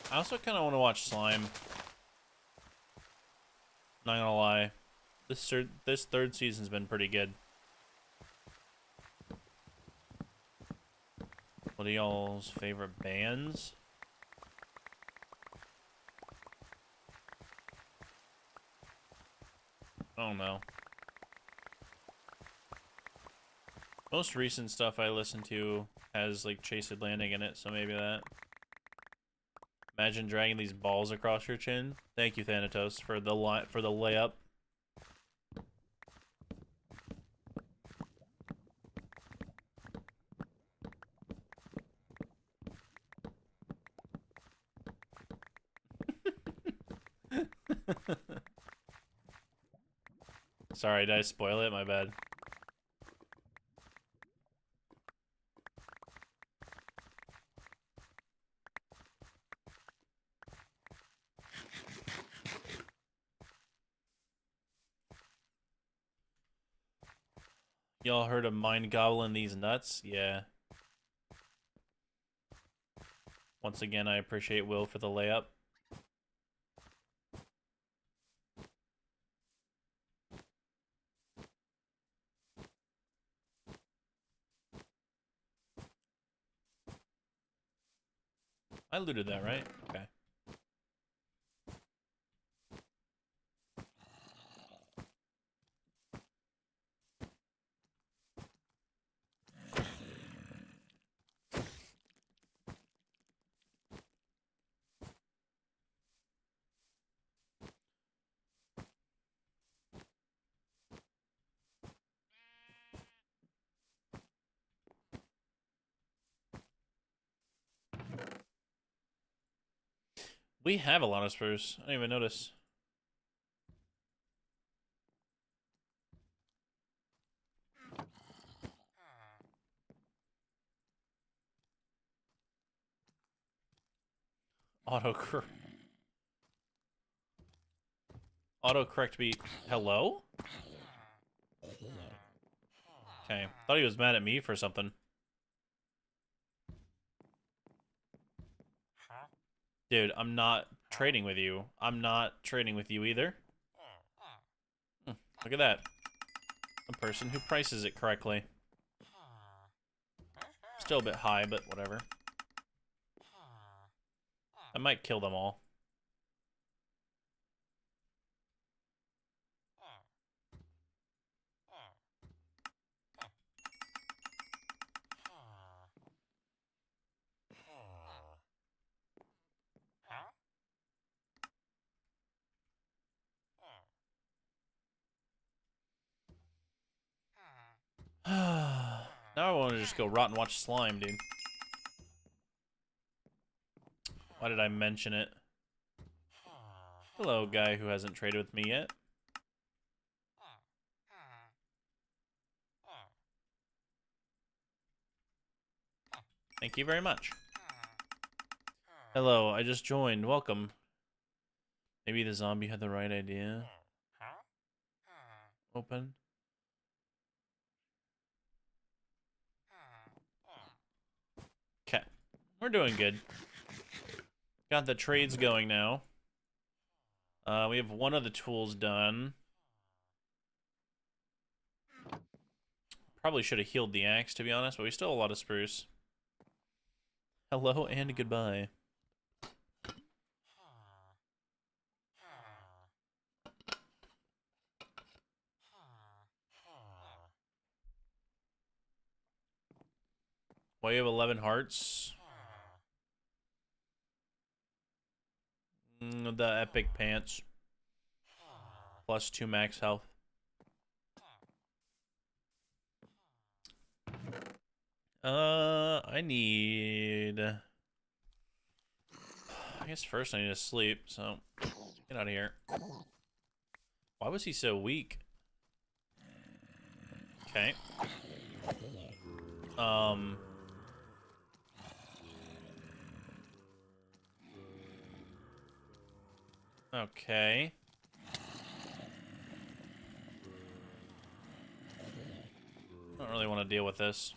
S1: I also kind of want to watch Slime. Not gonna lie, this third season's been pretty good. What are y'all's favorite bands? I don't know. Most recent stuff I listen to has like Chase Atlantic in it, so maybe that. Imagine dragging these balls across your chin. Thank you, Thanatos, for the layup. Sorry, did I spoil it? My bad. Y'all heard of Mind Gobbling these nuts? Yeah. Once again, I appreciate Will for the layup. I looted that, right? Okay. We have a lot of spruce. I didn't even notice. Autocorrect me. Hello? Okay. Thought he was mad at me for something. Dude, I'm not trading with you. I'm not trading with you either. Look at that. A person who prices it correctly. Still a bit high, but whatever. I might kill them all. Now I want to just go rot and watch slime, dude. Why did I mention it? Hello, guy who hasn't traded with me yet. Thank you very much. Hello, I just joined. Welcome. Maybe the zombie had the right idea. Open. Okay. We're doing good. Got the trades going now. We have one of the tools done. Probably should have healed the axe, to be honest, but we still have a lot of spruce. Hello and goodbye. Well, you have 11 hearts. The epic pants. Plus 2 max health. I need... I guess first I need to sleep, so... Get out of here. Why was he so weak? Okay. Okay. I don't really want to deal with this.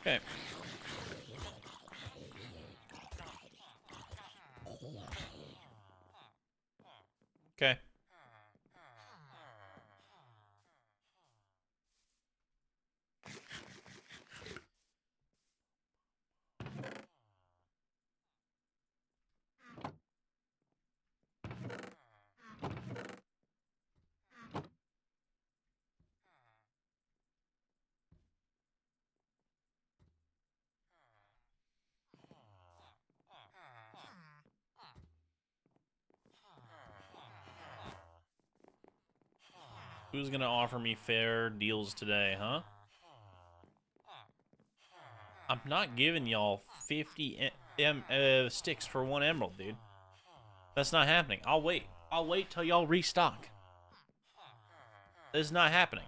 S1: Okay. Okay. Who's gonna offer me fair deals today, huh? I'm not giving y'all 50 sticks for 1 emerald, dude. That's not happening. I'll wait. I'll wait till y'all restock. This is not happening.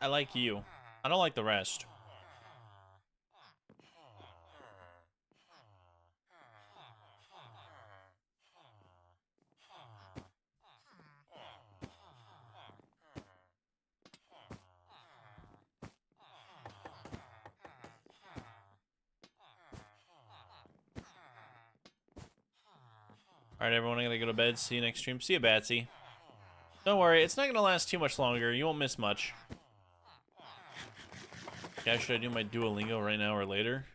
S1: I like you. I don't like the rest. Alright, everyone, I gotta go to bed. See you next stream. See you, Batsy. Don't worry, it's not gonna last too much longer. You won't miss much. Yeah, should I do my Duolingo right now or later?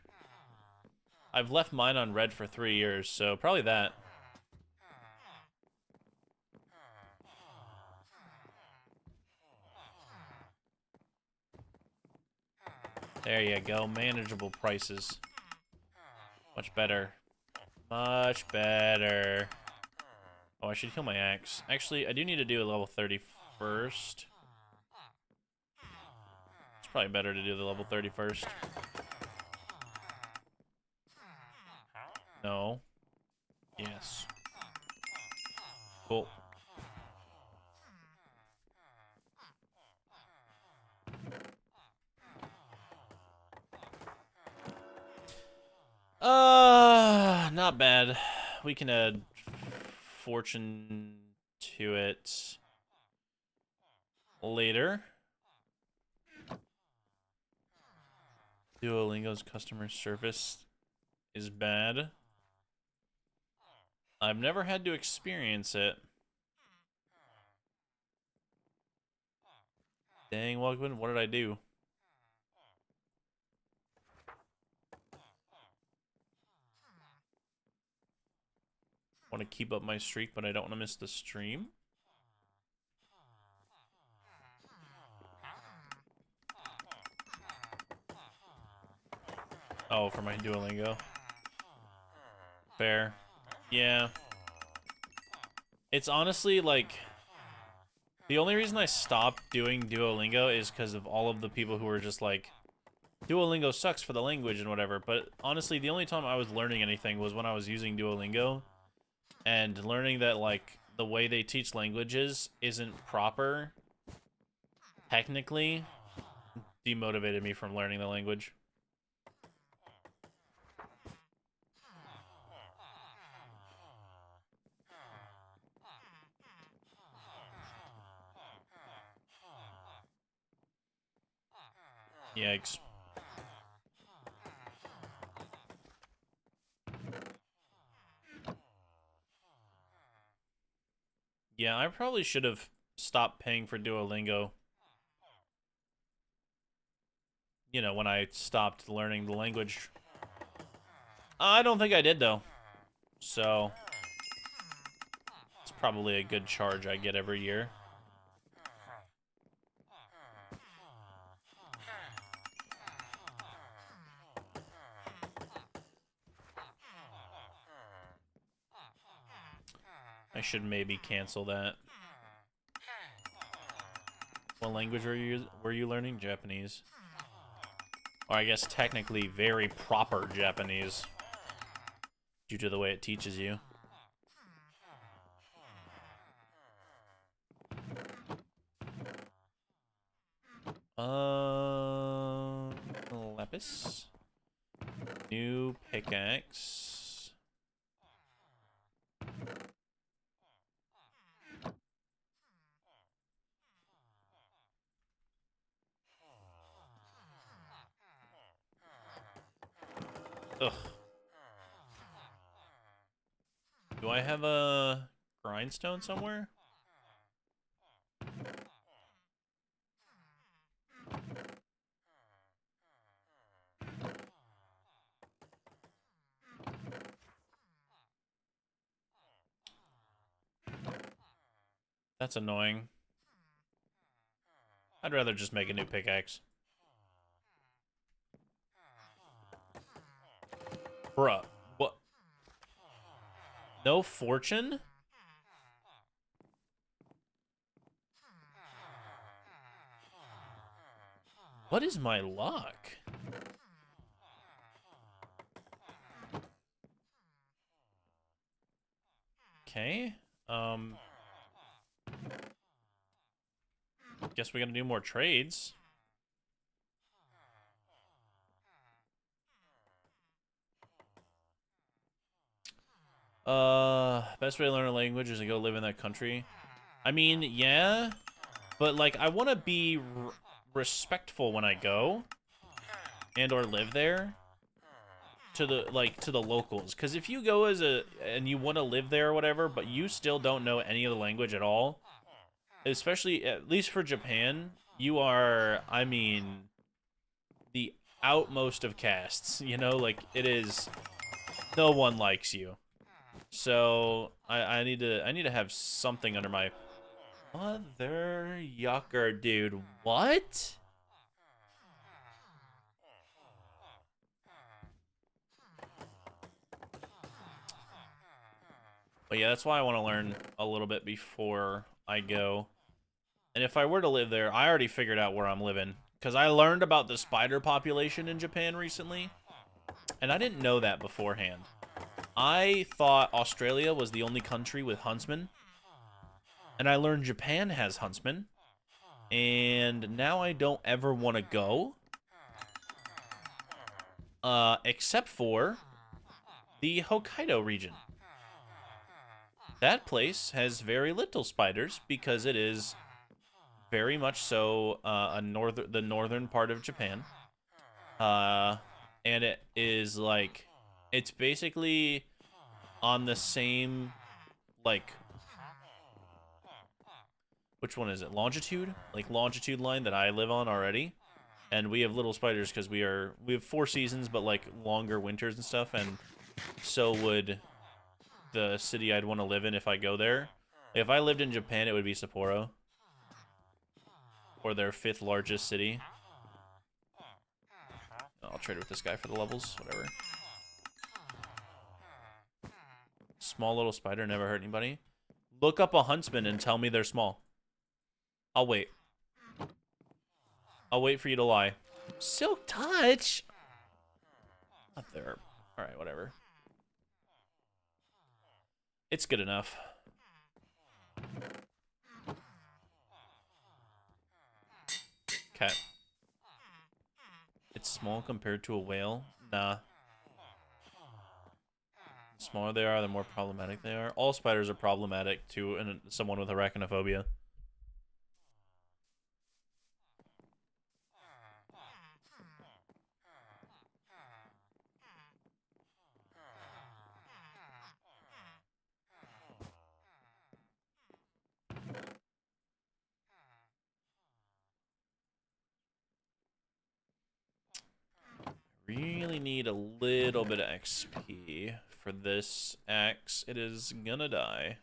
S1: I've left mine on red for 3 years, so probably that. There you go, manageable prices. Much better. Much better. Oh, I should heal my axe. Actually, I do need to do a level 30 first. It's probably better to do the level 30 first. No. Yes. Cool. not bad. We can add fortune to it later. Duolingo's customer service is bad. I've never had to experience it. Dang, Welcome, what did I do? Want to keep up my streak, but I don't want to miss the stream. Oh, for my Duolingo. Fair. Yeah. It's honestly like... The only reason I stopped doing Duolingo is because of all of the people who were just like, Duolingo sucks for the language and whatever. But honestly, the only time I was learning anything was when I was using Duolingo. And learning that, like, the way they teach languages isn't proper, technically, demotivated me from learning the language. Yikes. Yeah, I probably should have stopped paying for Duolingo. You know, when I stopped learning the language. I don't think I did, though. So, it's probably a good charge I get every year. I should maybe cancel that. What language were you learning? Japanese. Or I guess technically very proper Japanese. Due to the way it teaches you. Lapis. New pickaxe. Ugh. Do I have a grindstone somewhere? That's annoying. I'd rather just make a new pickaxe. Bruh. What? No fortune? What is my luck? Okay. Guess we gotta do more trades. Best way to learn a language is to go live in that country. I mean, yeah, but like I want to be respectful when I go and or live there to the locals, because if you go and you want to live there or whatever, but you still don't know any of the language at all, especially at least for Japan, you are, I mean, the outmost of castes, you know, like it is, no one likes you. So I need to have something under my mother yucker, dude. What? But yeah, that's why I want to learn a little bit before I go. And if I were to live there, I already figured out where I'm living, because I learned about the spider population in Japan recently, and I didn't know that beforehand. I thought Australia was the only country with huntsmen, and I learned Japan has huntsmen, and now I don't ever want to go, except for the Hokkaido region. That place has very little spiders because it is very much so the northern part of Japan. And it is like, it's basically on the same, like, which one is it? Longitude? Like longitude line that I live on already. And we have little spiders because we have 4 seasons, but like longer winters and stuff. And so would the city I'd want to live in if I go there. If I lived in Japan, it would be Sapporo, or their 5th largest city. I'll trade with this guy for the levels, whatever. Small little spider, never hurt anybody. Look up a huntsman and tell me they're small. I'll wait. I'll wait for you to lie. Silk touch? Not there. Alright, whatever. It's good enough. Cat. It's small compared to a whale? Nah. The smaller they are, the more problematic they are. All spiders are problematic to someone with arachnophobia. Really need a little bit of XP for this axe. It is gonna die.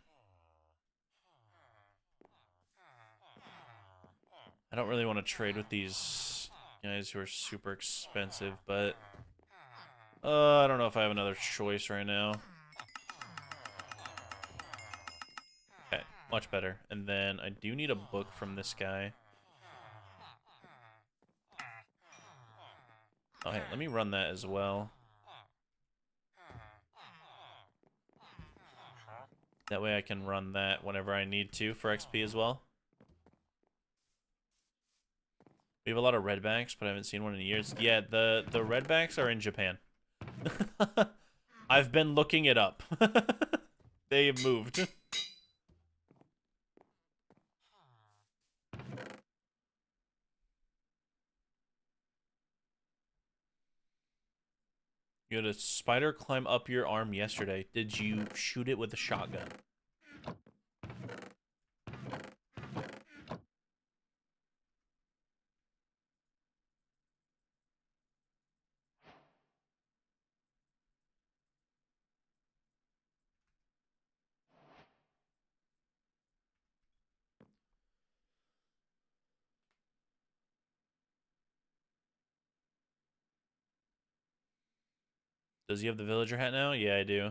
S1: I don't really want to trade with these guys who are super expensive, but I don't know if I have another choice right now. Okay, much better. And then I do need a book from this guy. Oh, hey, let me run that as well. That way I can run that whenever I need to for XP as well. We have a lot of redbacks, but I haven't seen one in years. Yeah, the redbacks are in Japan. I've been looking it up. They have moved. You had a spider climb up your arm yesterday. Did you shoot it with a shotgun? Does he have the villager hat now? Yeah, I do.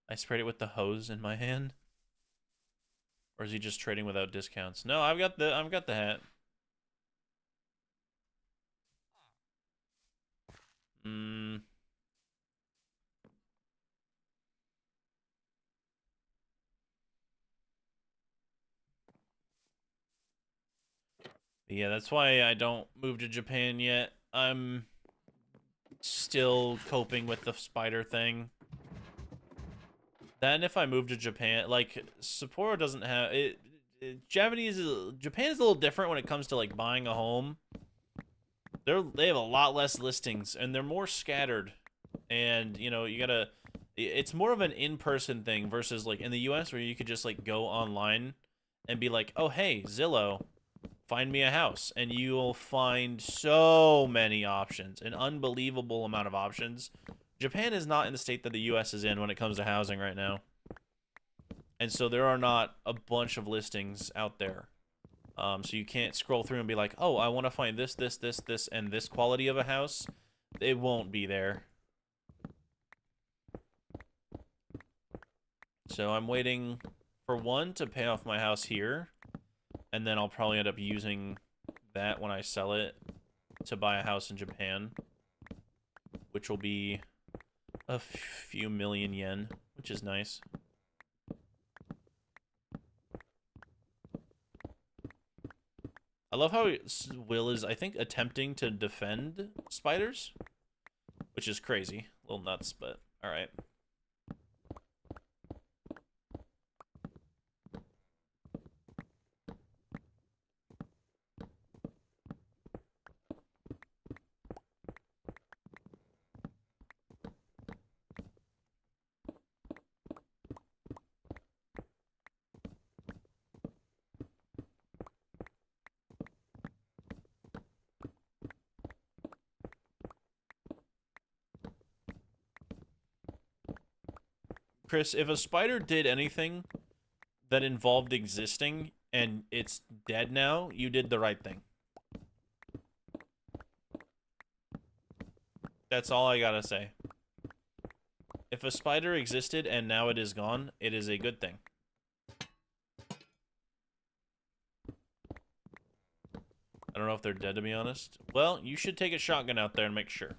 S1: I sprayed it with the hose in my hand. Or is he just trading without discounts? No, I've got the hat. Yeah, that's why I don't move to Japan yet. I'm still coping with the spider thing. Then if I move to Japan, like Sapporo doesn't have it. Japan is a little different when it comes to like buying a home. They have a lot less listings and they're more scattered. And you know, it's more of an in-person thing versus like in the US where you could just like go online and be like, "Oh, hey, Zillow, find me a house," and you'll find so many options, an unbelievable amount of options. Japan is not in the state that the US is in when it comes to housing right now. And so there are not a bunch of listings out there. So you can't scroll through and be like, "Oh, I want to find this, this, this, this, and this quality of a house." It won't be there. So I'm waiting for one to pay off my house here, and then I'll probably end up using that when I sell it to buy a house in Japan, which will be a few million yen, which is nice. I love how Will is, I think, attempting to defend spiders, which is crazy. A little nuts, but All right. Chris, if a spider did anything that involved existing and it's dead now, you did the right thing. That's all I gotta say. If a spider existed and now it is gone, it is a good thing. I don't know if they're dead, to be honest. Well, you should take a shotgun out there and make sure.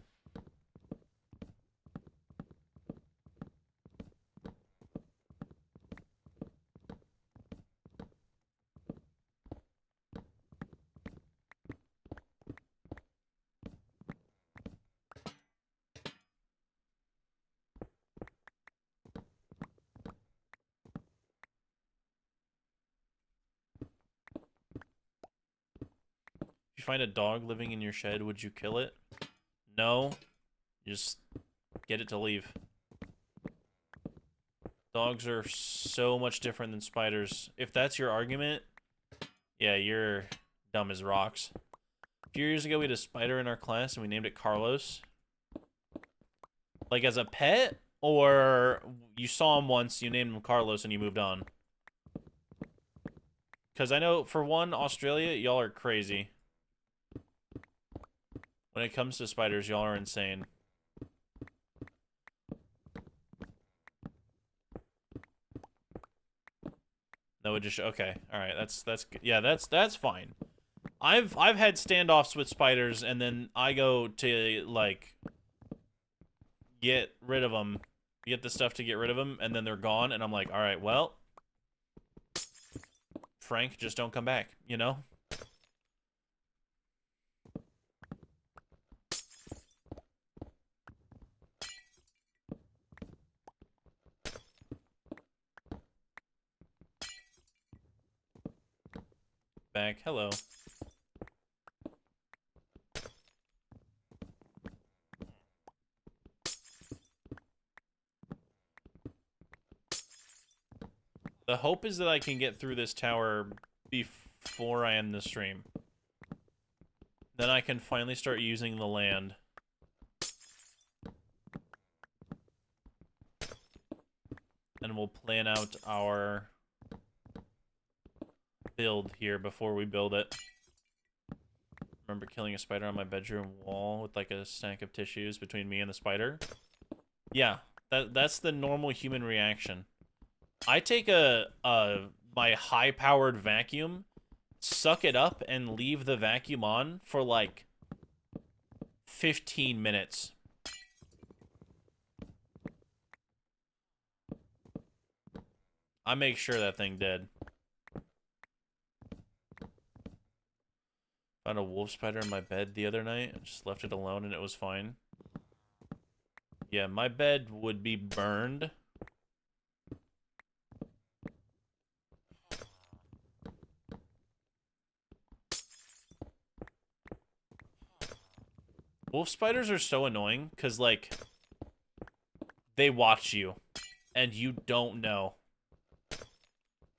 S1: If you find a dog living in your shed, would you kill it? No. Just get it to leave. Dogs are so much different than spiders. If that's your argument, yeah, you're dumb as rocks. A few years ago, we had a spider in our class, and we named it Carlos. Like, as a pet? Or you saw him once, you named him Carlos, and you moved on? Because I know, for one, Australia, y'all are crazy. When it comes to spiders, y'all are insane. That would just okay. All right, that's yeah, that's fine. I've had standoffs with spiders, and then I go to like get rid of them, get the stuff to get rid of them, and then they're gone, and I'm like, all right, well, Frank, just don't come back, you know? Back, hello. The hope is that I can get through this tower before I end the stream. Then I can finally start using the land. And we'll plan out our build here before we build it. Remember killing a spider on my bedroom wall with like a stack of tissues between me and the spider? Yeah, that's the normal human reaction. I take my high-powered vacuum, suck it up, and leave the vacuum on for like 15 minutes. I make sure that thing dead. Found a wolf spider in my bed the other night. I just left it alone and it was fine. Yeah, my bed would be burned. Wolf spiders are so annoying because, like, they watch you and you don't know.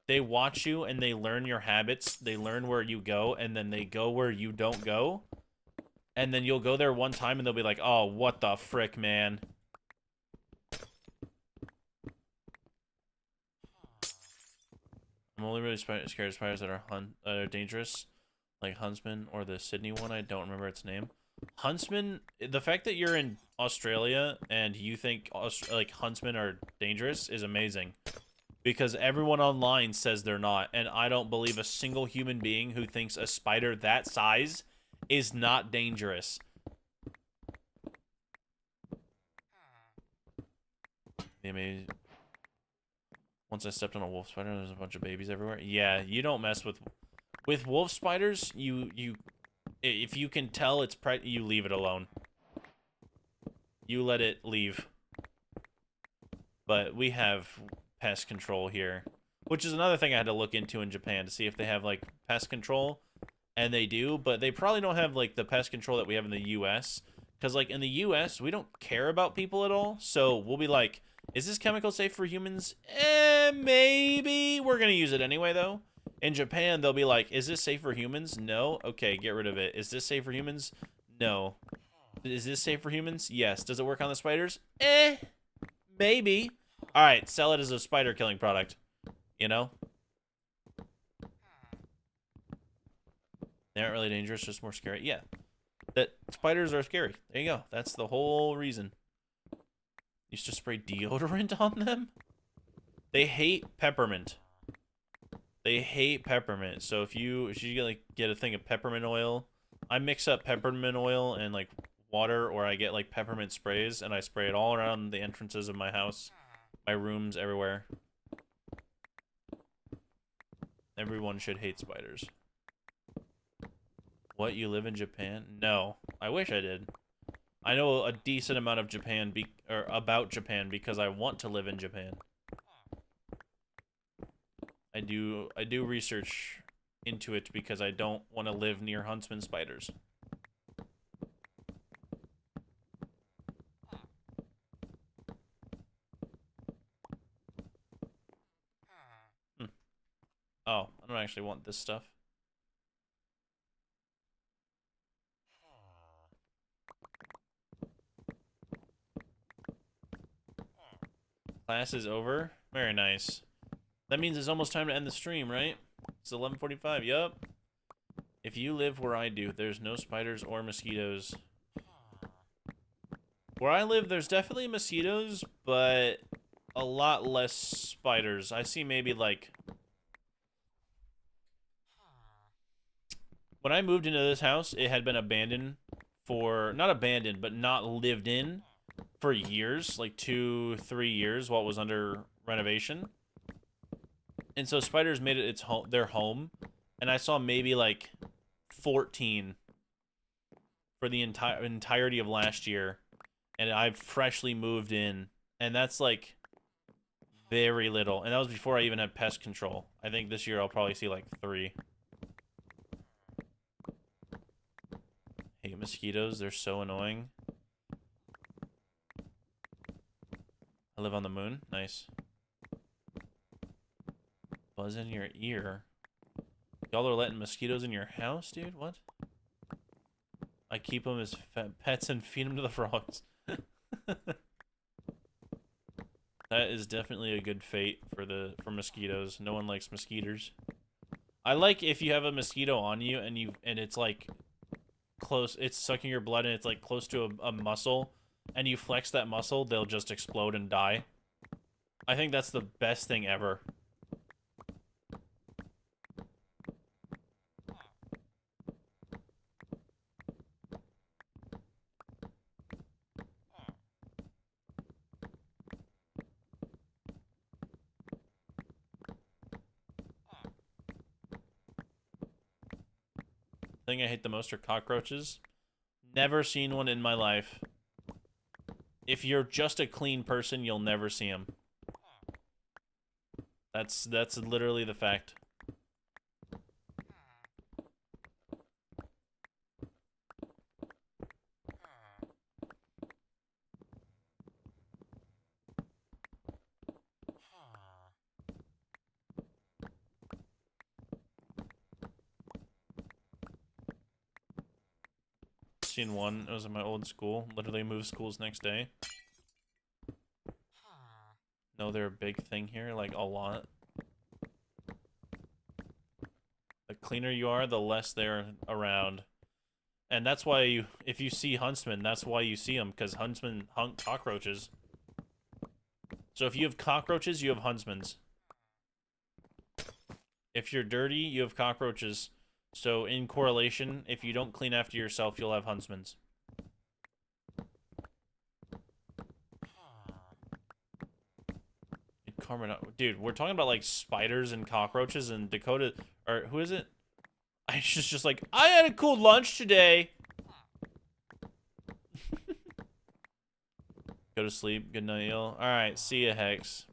S1: They watch you and they learn your habits. They learn where you go, and then they go where you don't go. And then you'll go there one time and they'll be like, oh, what the frick, man. I'm only really scared of spiders that are dangerous. Like Huntsman or the Sydney one. I don't remember its name. Huntsman, the fact that you're in Australia and you think like huntsmen are dangerous is amazing. Because everyone online says they're not, and I don't believe a single human being who thinks a spider that size is not dangerous. Maybe once I stepped on a wolf spider, there's a bunch of babies everywhere. Yeah, you don't mess with wolf spiders. You if you can tell it's you leave it alone. You let it leave. but we have pest control here, which is another thing I had to look into in Japan to see if they have like pest control, and they do, but they probably don't have like the pest control that we have in the US, because like in the US we don't care about people at all, so we'll be like, is this chemical safe for humans? Maybe. We're gonna use it anyway though. In Japan they'll be like, is this safe for humans? No. Okay, get rid of it. Is this safe for humans? No. Is this safe for humans? Yes. Does it work on the spiders? Maybe. All right, sell it as a spider killing product. You know? They aren't really dangerous, just more scary. Yeah. That spiders are scary. There you go. That's the whole reason. Used to spray deodorant on them? They hate peppermint. They hate peppermint. So if you get a thing of peppermint oil, I mix up peppermint oil and like water, or I get like peppermint sprays and I spray it all around the entrances of my house, my rooms, everywhere. Everyone should hate spiders. What, you live in Japan? No. I wish I did. I know a decent amount of Japan about Japan because I want to live in Japan. I do research into it because I don't want to live near huntsman spiders. Oh, I don't actually want this stuff. Class is over? Very nice. That means it's almost time to end the stream, right? It's 11:45, yup. If you live where I do, there's no spiders or mosquitoes. Where I live, there's definitely mosquitoes, but a lot less spiders. I see maybe like... When I moved into this house, it had been abandoned for... Not abandoned, but not lived in for years. Like 2-3 years while it was under renovation. And so spiders made it their home. And I saw maybe like 14 for the entirety of last year. And I've freshly moved in. And that's like very little. And that was before I even had pest control. I think this year I'll probably see like 3. Hate mosquitoes. They're so annoying. I live on the moon. Nice. Buzz in your ear. Y'all are letting mosquitoes in your house, dude? What? I keep them as pets and feed them to the frogs. That is definitely a good fate for mosquitoes. No one likes mosquitoes. I like if you have a mosquito on you and it's like close, it's sucking your blood and it's like close to a muscle, and you flex that muscle, they'll just explode and die. I think that's the best thing ever. Thing I hate the most are cockroaches. Never seen one in my life. If you're just a clean person, you'll never see them. That's literally the fact. Seen one. It was in my old school. Literally moved schools next day. No, they're a big thing here, like a lot. The cleaner you are, the less they're around. And that's why if you see huntsmen, that's why you see them, because huntsmen hunt cockroaches. So if you have cockroaches, you have huntsmans. If you're dirty, you have cockroaches. So in correlation, if you don't clean after yourself, you'll have huntsmans. Dude, we're talking about like spiders and cockroaches, and Dakota, or who is it? I just like, I had a cool lunch today. Go to sleep. Good night, y'all. Alright, see ya, Hex.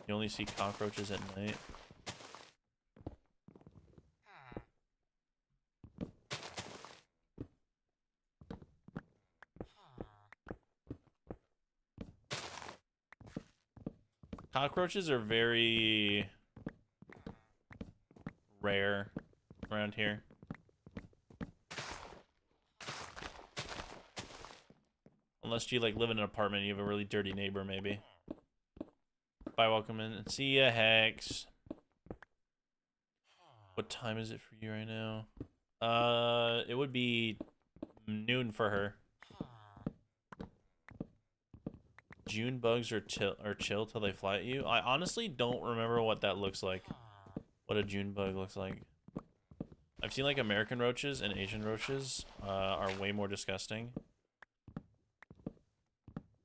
S1: You only see cockroaches at night. Cockroaches are very rare around here. Unless you like live in an apartment and you have a really dirty neighbor, maybe. Bye, welcome in. See ya, Hex. What time is it for you right now? It would be noon for her. June bugs are chill till they fly at you. I honestly don't remember what that looks like. What a June bug looks like. I've seen like American roaches and Asian roaches are way more disgusting.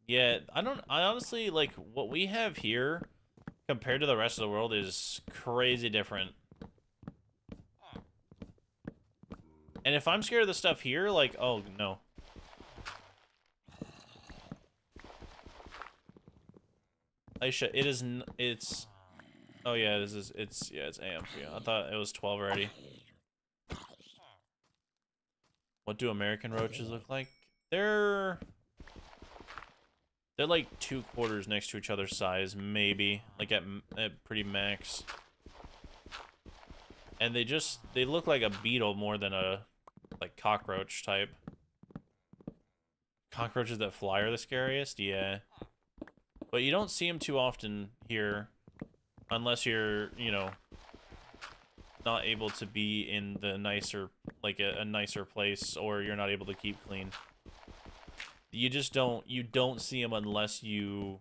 S1: Yeah, I honestly like what we have here compared to the rest of the world is crazy different. And if I'm scared of the stuff here, like, oh no. Aisha, it's oh yeah, it's AM for you. I thought it was 12 already. What do American roaches look like? They're like 2 quarters next to each other's size, maybe, like at pretty max. And they look like a beetle more than a like cockroach type. Cockroaches that fly are the scariest, yeah. But you don't see them too often here, unless you're, you know, not able to be in the nicer, like a nicer place, or you're not able to keep clean. You don't see them unless you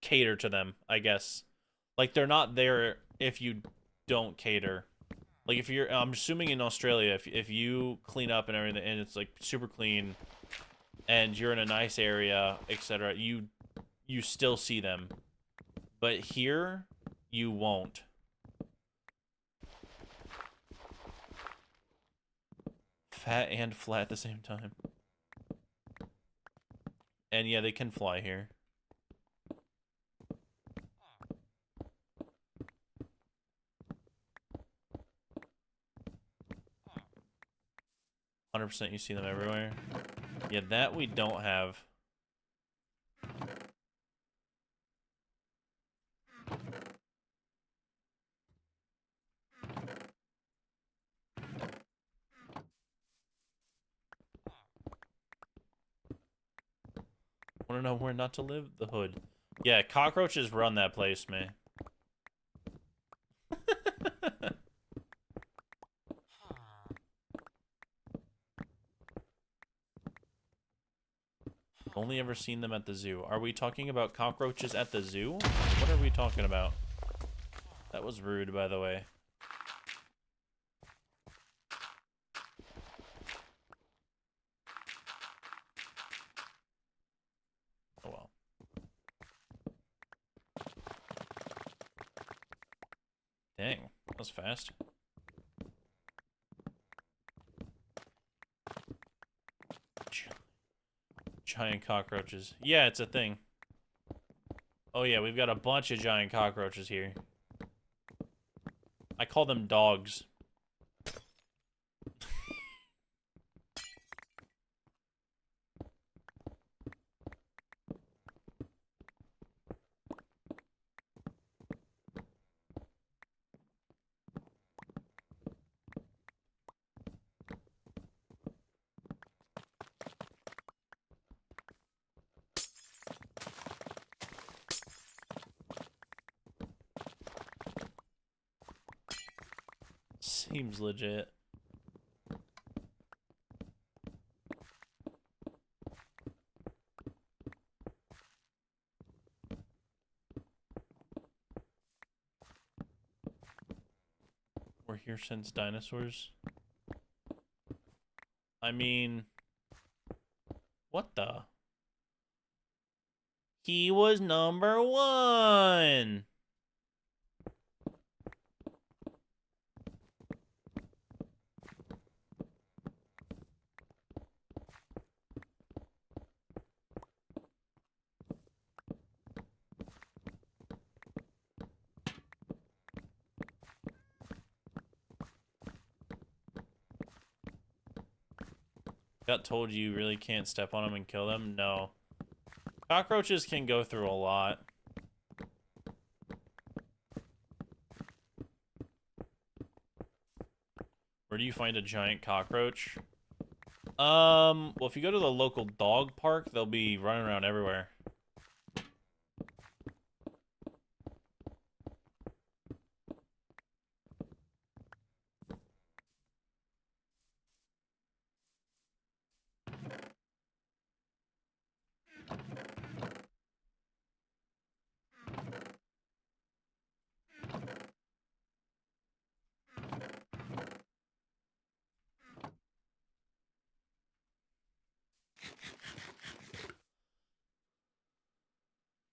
S1: cater to them, I guess. Like, they're not there if you don't cater. Like, if you're, I'm assuming in Australia, if you clean up and everything, and it's, like, super clean, and you're in a nice area, etc., you still see them. But here, you won't. Fat and flat at the same time. And yeah, they can fly here. %, you see them everywhere. Yeah, that we don't have. Want to know where not to live? The hood. Yeah, cockroaches run that place, man. Only ever seen them at the zoo. Are we talking about cockroaches at the zoo? What are we talking about? That was rude, by the way. Oh well. Dang, that was fast. Giant cockroaches. Yeah, it's a thing. Oh yeah, we've got a bunch of giant cockroaches here. I call them dogs. Seems legit. We're here since dinosaurs. I mean, what the? He was number 1. Got told you really can't step on them and kill them? No. Cockroaches can go through a lot. Where do you find a giant cockroach? Well, if you go to the local dog park, they'll be running around everywhere.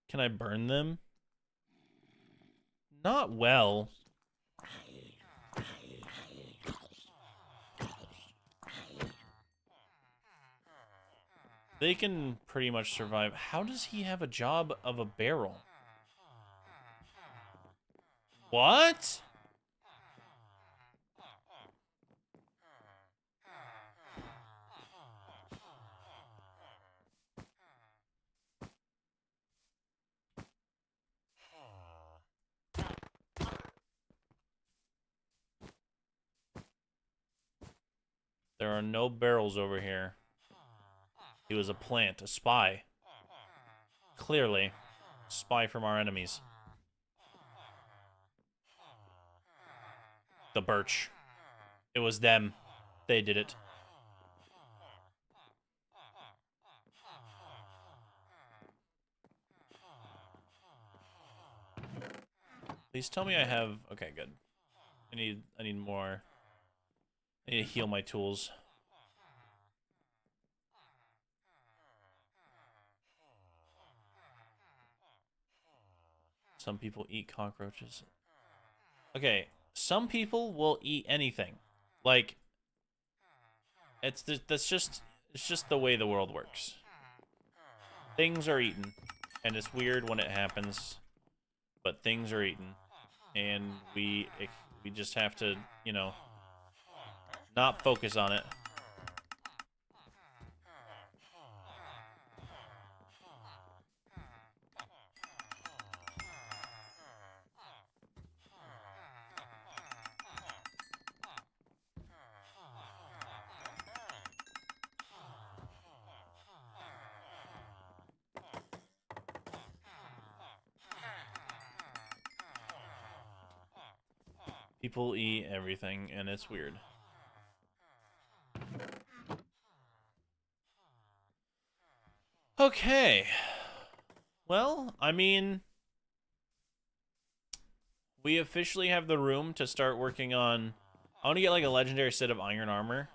S1: Can I burn them? Not well. They can pretty much survive. How does he have a job of a barrel? What? There are no barrels over here. He was a plant, a spy. Clearly, spy from our enemies. The birch. It was them. They did it. Please tell me I have... Okay, good. I need more. I need to heal my tools. Some people eat cockroaches. Okay, some people will eat anything. Like, it's just the way the world works. Things are eaten, and it's weird when it happens, but things are eaten, and we just have to, you know, not focus on it. People eat everything, and it's weird. Okay. Well, I mean, we officially have the room to start working on... I want to get, like, a legendary set of iron armor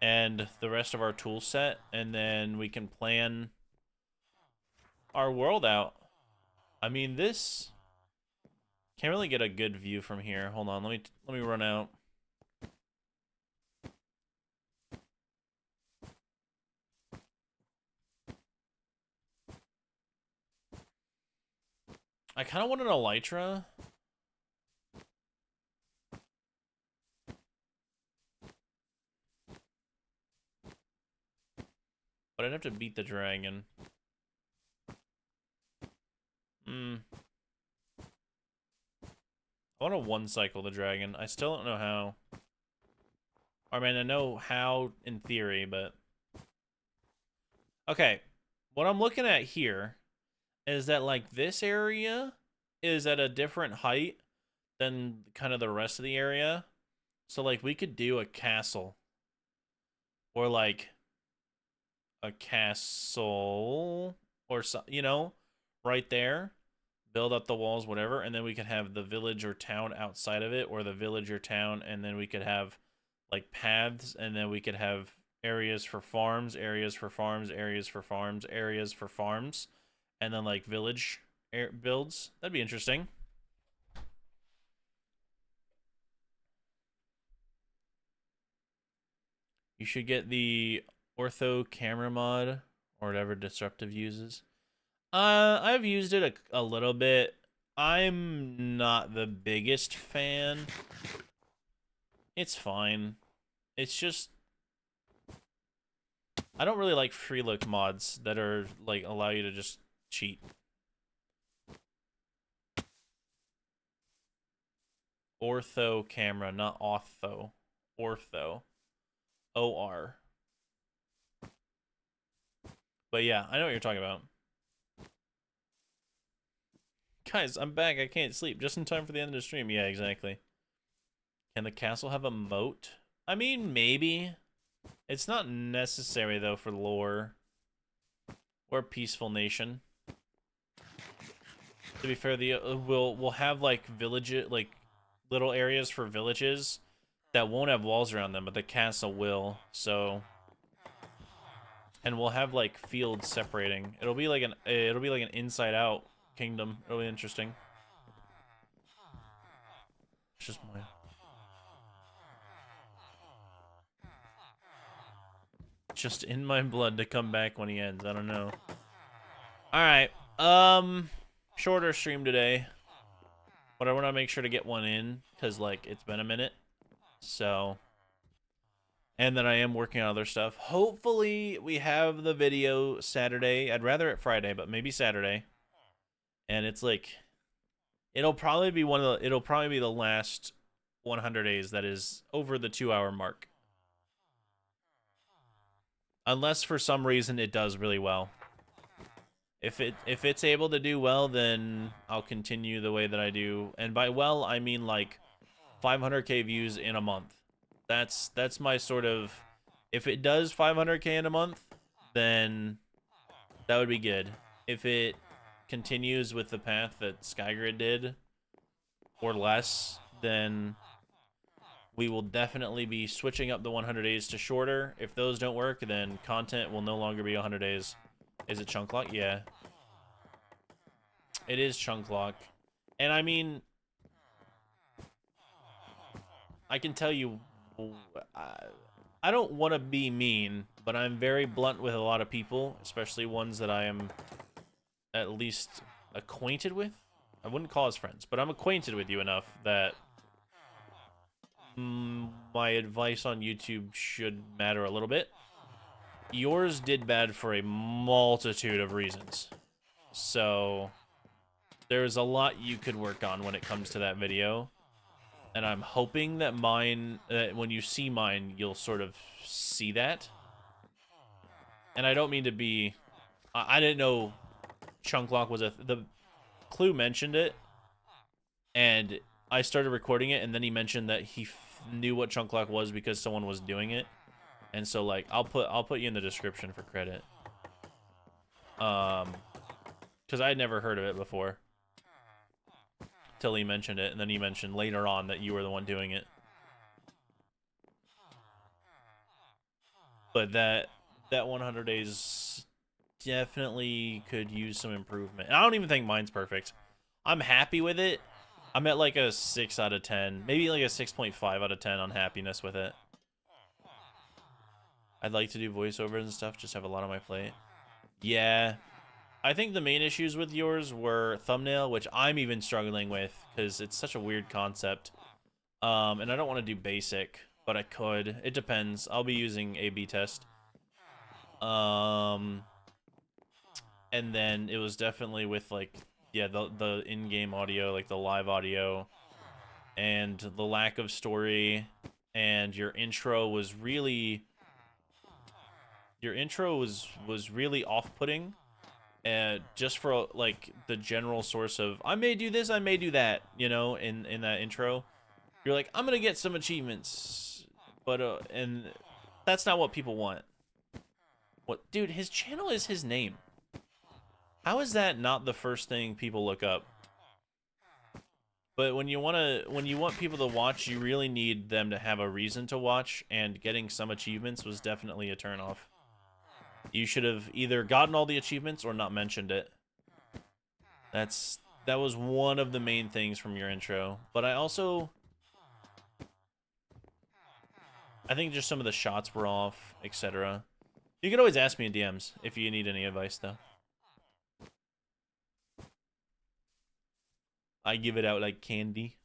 S1: and the rest of our tool set, and then we can plan our world out. I mean, this... Can't really get a good view from here. Hold on, let me run out. I kind of wanted an elytra. But I'd have to beat the dragon. I want to one-cycle the dragon. I still don't know how. I mean, I know how in theory, but... Okay, what I'm looking at here is that, like, this area is at a different height than kind of the rest of the area. So, like, we could do a castle. Or, like, a castle. Or, so, you know, right there. Build up the walls, whatever, and then we could have the village or town outside of it, or the village or town, and then we could have, like, paths, and then we could have areas for farms, areas for farms, areas for farms, areas for farms, and then, like, village builds. That'd be interesting. You should get the ortho camera mod, or whatever Disruptive uses. I've used it a little bit. I'm not the biggest fan. It's fine. It's just... I don't really like free look mods that are like allow you to just cheat. Ortho camera, not ortho. Ortho. OR. But yeah, I know what you're talking about. Guys, I'm back. I can't sleep. Just in time for the end of the stream. Yeah, exactly. Can the castle have a moat? I mean, maybe. It's not necessary, though, for lore. We're a peaceful nation. To be fair, we'll have, like, like, little areas for villages that won't have walls around them, but the castle will, so... And we'll have, like, fields separating. It'll be like an inside-out kingdom. It'll be interesting. It's just my... Just in my blood to come back when he ends. I don't know. Alright. Shorter stream today. But I want to make sure to get one in. Because, like, it's been a minute. So... And then I am working on other stuff. Hopefully, we have the video Saturday. I'd rather it Friday, but maybe Saturday. And it's like... It'll probably be the last 100 days that is over the 2-hour mark. Unless for some reason it does really well. If it's able to do well, then I'll continue the way that I do. And by well, I mean like 500k views in a month. That's my sort of... If it does 500k in a month, then that would be good. If it continues with the path that Skygrid did, or less, then we will definitely be switching up the 100 days to shorter. If those don't work, then content will no longer be 100 days. Is it chunk lock? Yeah. It is chunk lock. And I mean, I can tell you, I don't want to be mean, but I'm very blunt with a lot of people, especially ones that I am at least acquainted with. I wouldn't call us friends, but I'm acquainted with you enough that my advice on YouTube should matter a little bit. Yours did bad for a multitude of reasons. So there's a lot you could work on when it comes to that video. And I'm hoping that mine, when you see mine, you'll sort of see that. And I don't mean to be... I didn't know chunk lock was the Clue mentioned it. And I started recording it, and then he mentioned that he knew what chunk lock was because someone was doing it. And so, like, I'll put you in the description for credit. Because I had never heard of it before. Till he mentioned it, and then he mentioned later on that you were the one doing it. But that 100 days definitely could use some improvement. And I don't even think mine's perfect. I'm happy with it. I'm at like a 6 out of 10. Maybe like a 6.5 out of 10 on happiness with it. I'd like to do voiceovers and stuff, just have a lot on my plate. Yeah. I think the main issues with yours were thumbnail, which I'm even struggling with, because it's such a weird concept. And I don't want to do basic, but I could. It depends. I'll be using A/B test. And then it was definitely with, like, yeah, the in-game audio, like the live audio, and the lack of story, and your intro was really... Your intro was really off-putting, just for, like, the general source of, I may do this, I may do that, you know, in that intro. You're like, I'm gonna get some achievements, but, and that's not what people want. What, dude, his channel is his name. How is that not the first thing people look up? But when you want people to watch, you really need them to have a reason to watch, and getting some achievements was definitely a turnoff. You should have either gotten all the achievements or not mentioned it. That was one of the main things from your intro. But I think just some of the shots were off, etc. You can always ask me in DMs if you need any advice, though. I give it out like candy.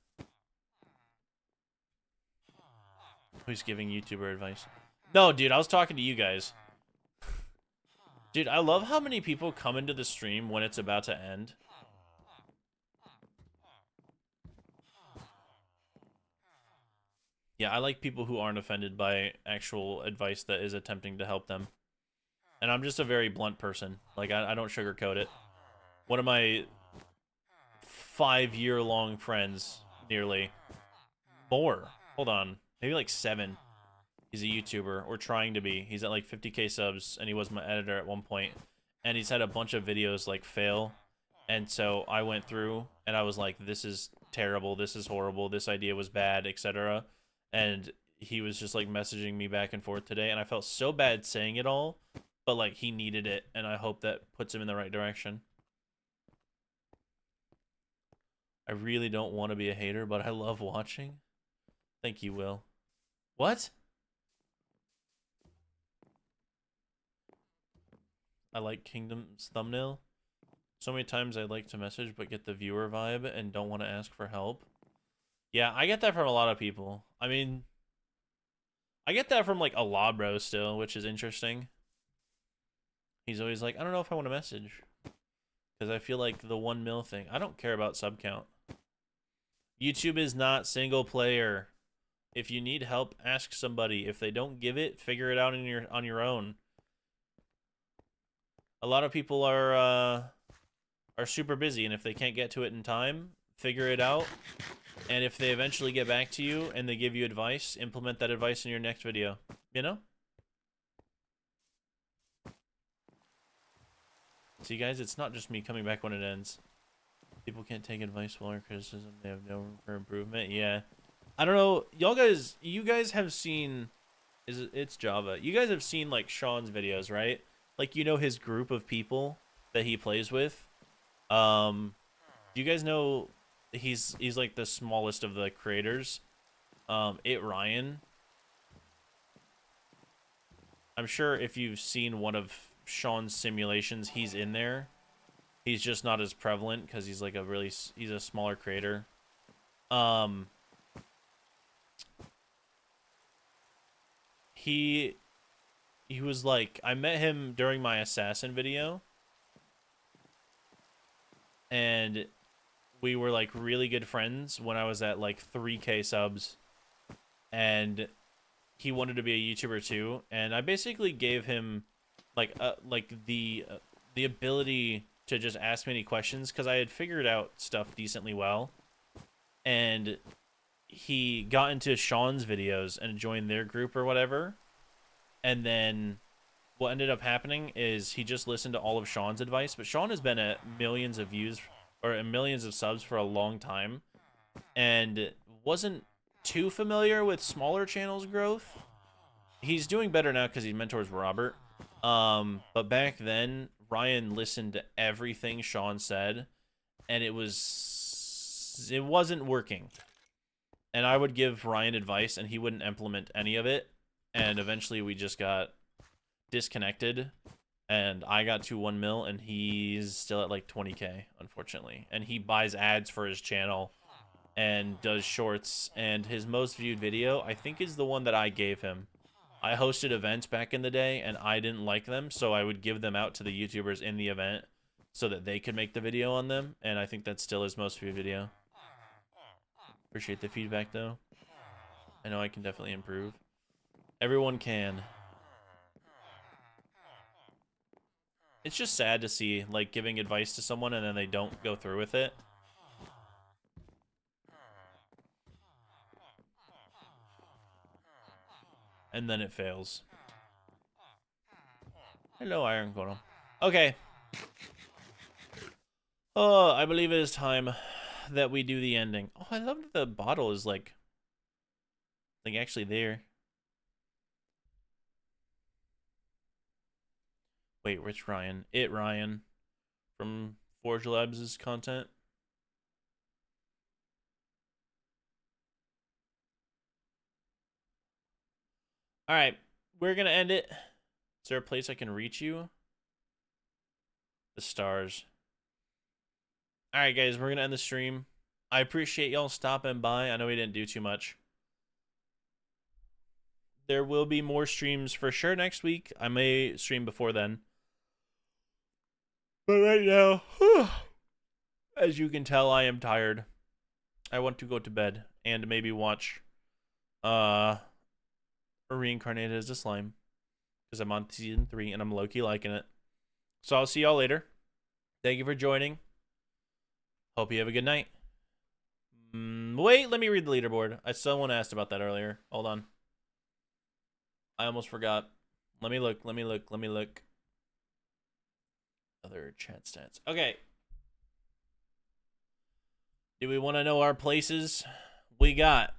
S1: Who's giving YouTuber advice? No, dude, I was talking to you guys. Dude, I love how many people come into the stream when it's about to end. Yeah, I like people who aren't offended by actual advice that is attempting to help them. And I'm just a very blunt person. Like, I don't sugarcoat it. One of my 5-year-long friends, nearly. More. Hold on. Maybe like 7. He's a YouTuber, or trying to be. He's at like 50k subs, and he was my editor at one point. And he's had a bunch of videos like fail. And so I went through, and I was like, this is terrible, this is horrible, this idea was bad, etc. And he was just like messaging me back and forth today, and I felt so bad saying it all, but like he needed it, and I hope that puts him in the right direction. I really don't want to be a hater, but I love watching. Thank you, Will. What? I like Kingdom's thumbnail. So many times I like to message but get the viewer vibe and don't want to ask for help. Yeah, I get that from a lot of people. I mean, I get that from like a Labro still, which is interesting. He's always like, I don't know if I want to message. Because I feel like the 1 mil thing. I don't care about sub count. YouTube is not single player. If you need help, ask somebody. If they don't give it, figure it out on your own. A lot of people are super busy, and if they can't get to it in time, figure it out. And if they eventually get back to you and they give you advice, implement that advice in your next video. You know? See, guys, it's not just me coming back when it ends. People can't take advice or criticism. They have no room for improvement. Yeah. I don't know. You guys have seen... It's Java. You guys have seen, like, Sean's videos, right? Like, you know his group of people that he plays with? Do you guys know he's like the smallest of the creators? Ryan. I'm sure if you've seen one of Sean's simulations, he's in there. He's just not as prevalent because he's like he's a smaller creator. He was like, I met him during my assassin video, and we were like really good friends when I was at like 3k subs, and he wanted to be a YouTuber too, and I basically gave him like the ability to just ask me any questions because I had figured out stuff decently well, and he got into Sean's videos and joined their group or whatever, and then what ended up happening is he just listened to all of Sean's advice, but Sean has been at millions of views or millions of subs for a long time, and wasn't too familiar with smaller channels' growth. He's doing better now because he mentors Robert. But back then, Ryan listened to everything Sean said, and it wasn't working. And I would give Ryan advice, and he wouldn't implement any of it. And eventually, we just got disconnected, and I got to 1 mil, and he's still at like 20k, unfortunately. And he buys ads for his channel and does shorts, and his most viewed video, I think, is the one that I gave him. I hosted events back in the day, and I didn't like them, so I would give them out to the YouTubers in the event so that they could make the video on them, and I think that's still his most viewed video. Appreciate the feedback, though. I know I can definitely improve. Everyone can. It's just sad to see, like, giving advice to someone and then they don't go through with it. And then it fails. Hello, Iron Golem. Okay. Oh, I believe it is time that we do the ending. Oh, I love that the bottle is, like actually there. Wait, which Ryan? Ryan from Forge Labs' content. All right, we're gonna end it. Is there a place I can reach you? The stars. All right, guys, we're gonna end the stream. I appreciate y'all stopping by. I know we didn't do too much. There will be more streams for sure next week. I may stream before then. But right now, as you can tell, I am tired. I want to go to bed and maybe watch Reincarnated as a Slime because I'm on season 3 and I'm low-key liking it. So I'll see y'all later. Thank you for joining. Hope you have a good night. Wait, let me read the leaderboard. Someone asked about that earlier. Hold on. I almost forgot. Let me look. Other chat stats. Okay. Do we want to know our places? We got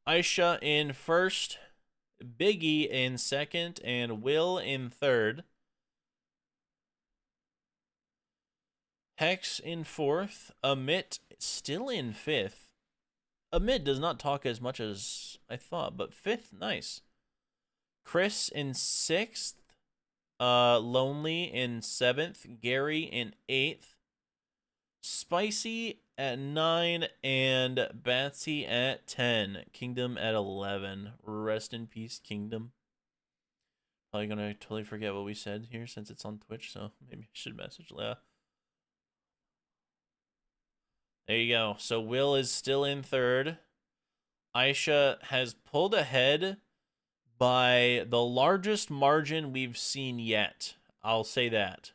S1: Aisha in first, Biggie in second, and Will in third. Hex in fourth. Amit still in fifth. Amit does not talk as much as I thought, but fifth, nice. Chris in sixth. Lonely in seventh. Gary in eighth. Spicy at 9 and Batsy at 10. Kingdom at 11. Rest in peace, Kingdom. Probably gonna totally forget what we said here since it's on Twitch, so maybe I should message Leah. There you go. So Will is still in third. Aisha has pulled ahead by the largest margin we've seen yet. I'll say that.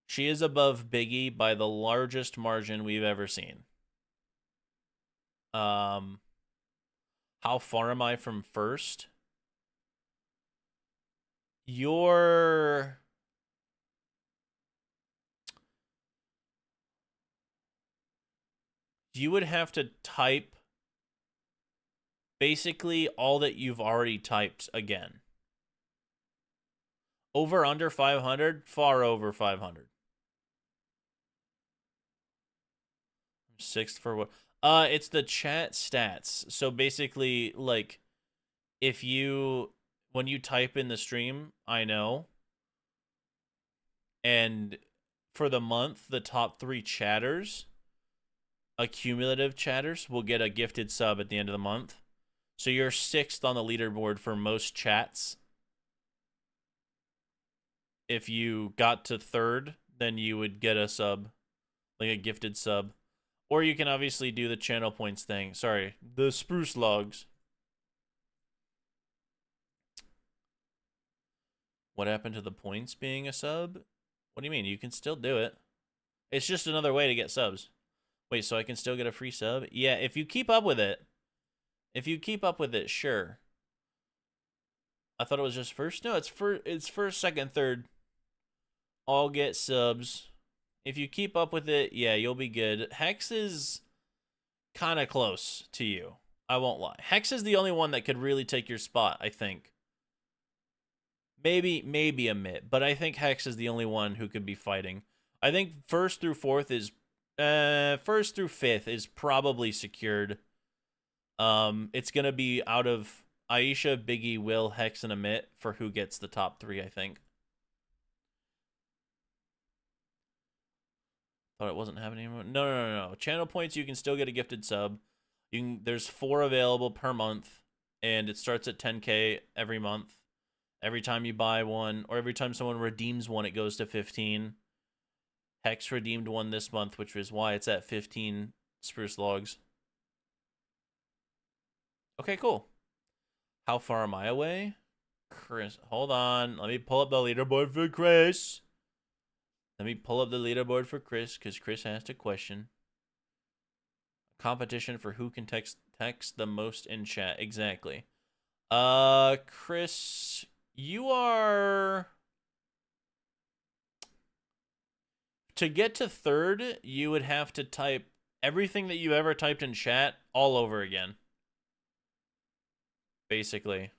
S1: She is above Biggie by the largest margin we've ever seen. How far am I from first? You would have to type basically all that you've already typed again. Over under 500, far over 500. Sixth for what? It's the chat stats. So basically, like, when you type in the stream, I know, and for the month, the top 3 chatters, cumulative chatters, will get a gifted sub at the end of the month. So you're 6th on the leaderboard for most chats. If you got to 3rd, then you would get a sub, like a gifted sub. Or you can obviously do the channel points thing. Sorry, the spruce logs. What happened to the points being a sub? What do you mean? You can still do it. It's just another way to get subs. Wait, so I can still get a free sub? Yeah, if you keep up with it. If you keep up with it, sure. I thought it was just first. No, it's first, second, third. All get subs. If you keep up with it, yeah, you'll be good. Hex is kind of close to you. I won't lie. Hex is the only one that could really take your spot, I think. Maybe Amit, but I think Hex is the only one who could be fighting. I think first through fifth is probably secured. It's gonna be out of Aisha, Biggie, Will, Hex, and Amit for who gets the top 3, I think. Thought it wasn't happening anymore. No. Channel points, you can still get a gifted sub. There's 4 available per month, and it starts at 10K every month. Every time you buy one, or every time someone redeems one, it goes to 15. Hex redeemed one this month, which is why it's at 15 spruce logs. Okay, cool. How far am I away? Chris, hold on. Let me pull up the leaderboard for Chris. Because Chris asked a question. Competition for who can text the most in chat. Exactly. Chris, you are... To get to 3rd, you would have to type everything that you ever typed in chat all over again. Basically.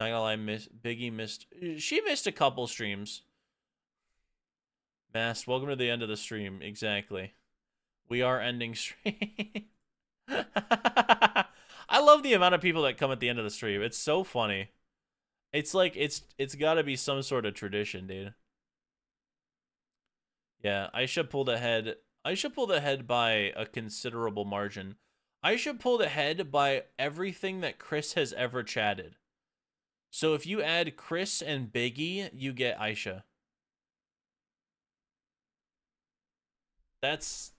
S1: Not gonna lie, Biggie missed... She missed a couple streams. Mast, welcome to the end of the stream. Exactly. We are ending stream. I love the amount of people that come at the end of the stream. It's so funny. It's like it's got to be some sort of tradition, dude. Yeah, Aisha pulled ahead. Aisha pulled ahead by a considerable margin. Aisha pulled ahead by everything that Chris has ever chatted. So if you add Chris and Biggie, you get Aisha. That's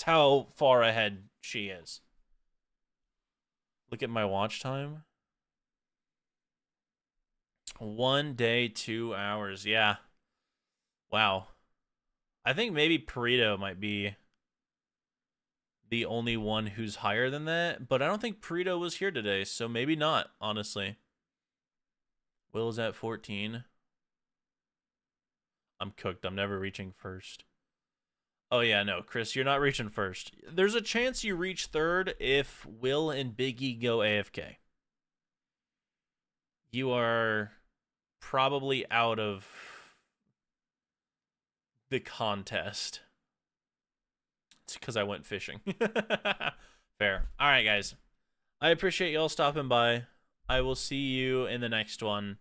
S1: how far ahead she is. Look at my watch time. 1 day, 2 hours. Yeah. Wow. I think maybe Perito might be the only one who's higher than that, but I don't think Perito was here today, so maybe not, honestly. Will's at 14. I'm cooked. I'm never reaching first. Oh, yeah, no, Chris, you're not reaching first. There's a chance you reach third if Will and Biggie go AFK. You are probably out of the contest. It's because I went fishing. Fair. All right, guys. I appreciate y'all stopping by. I will see you in the next one.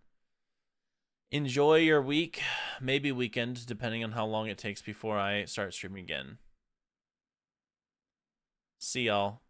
S1: Enjoy your week, maybe weekend, depending on how long it takes before I start streaming again. See y'all.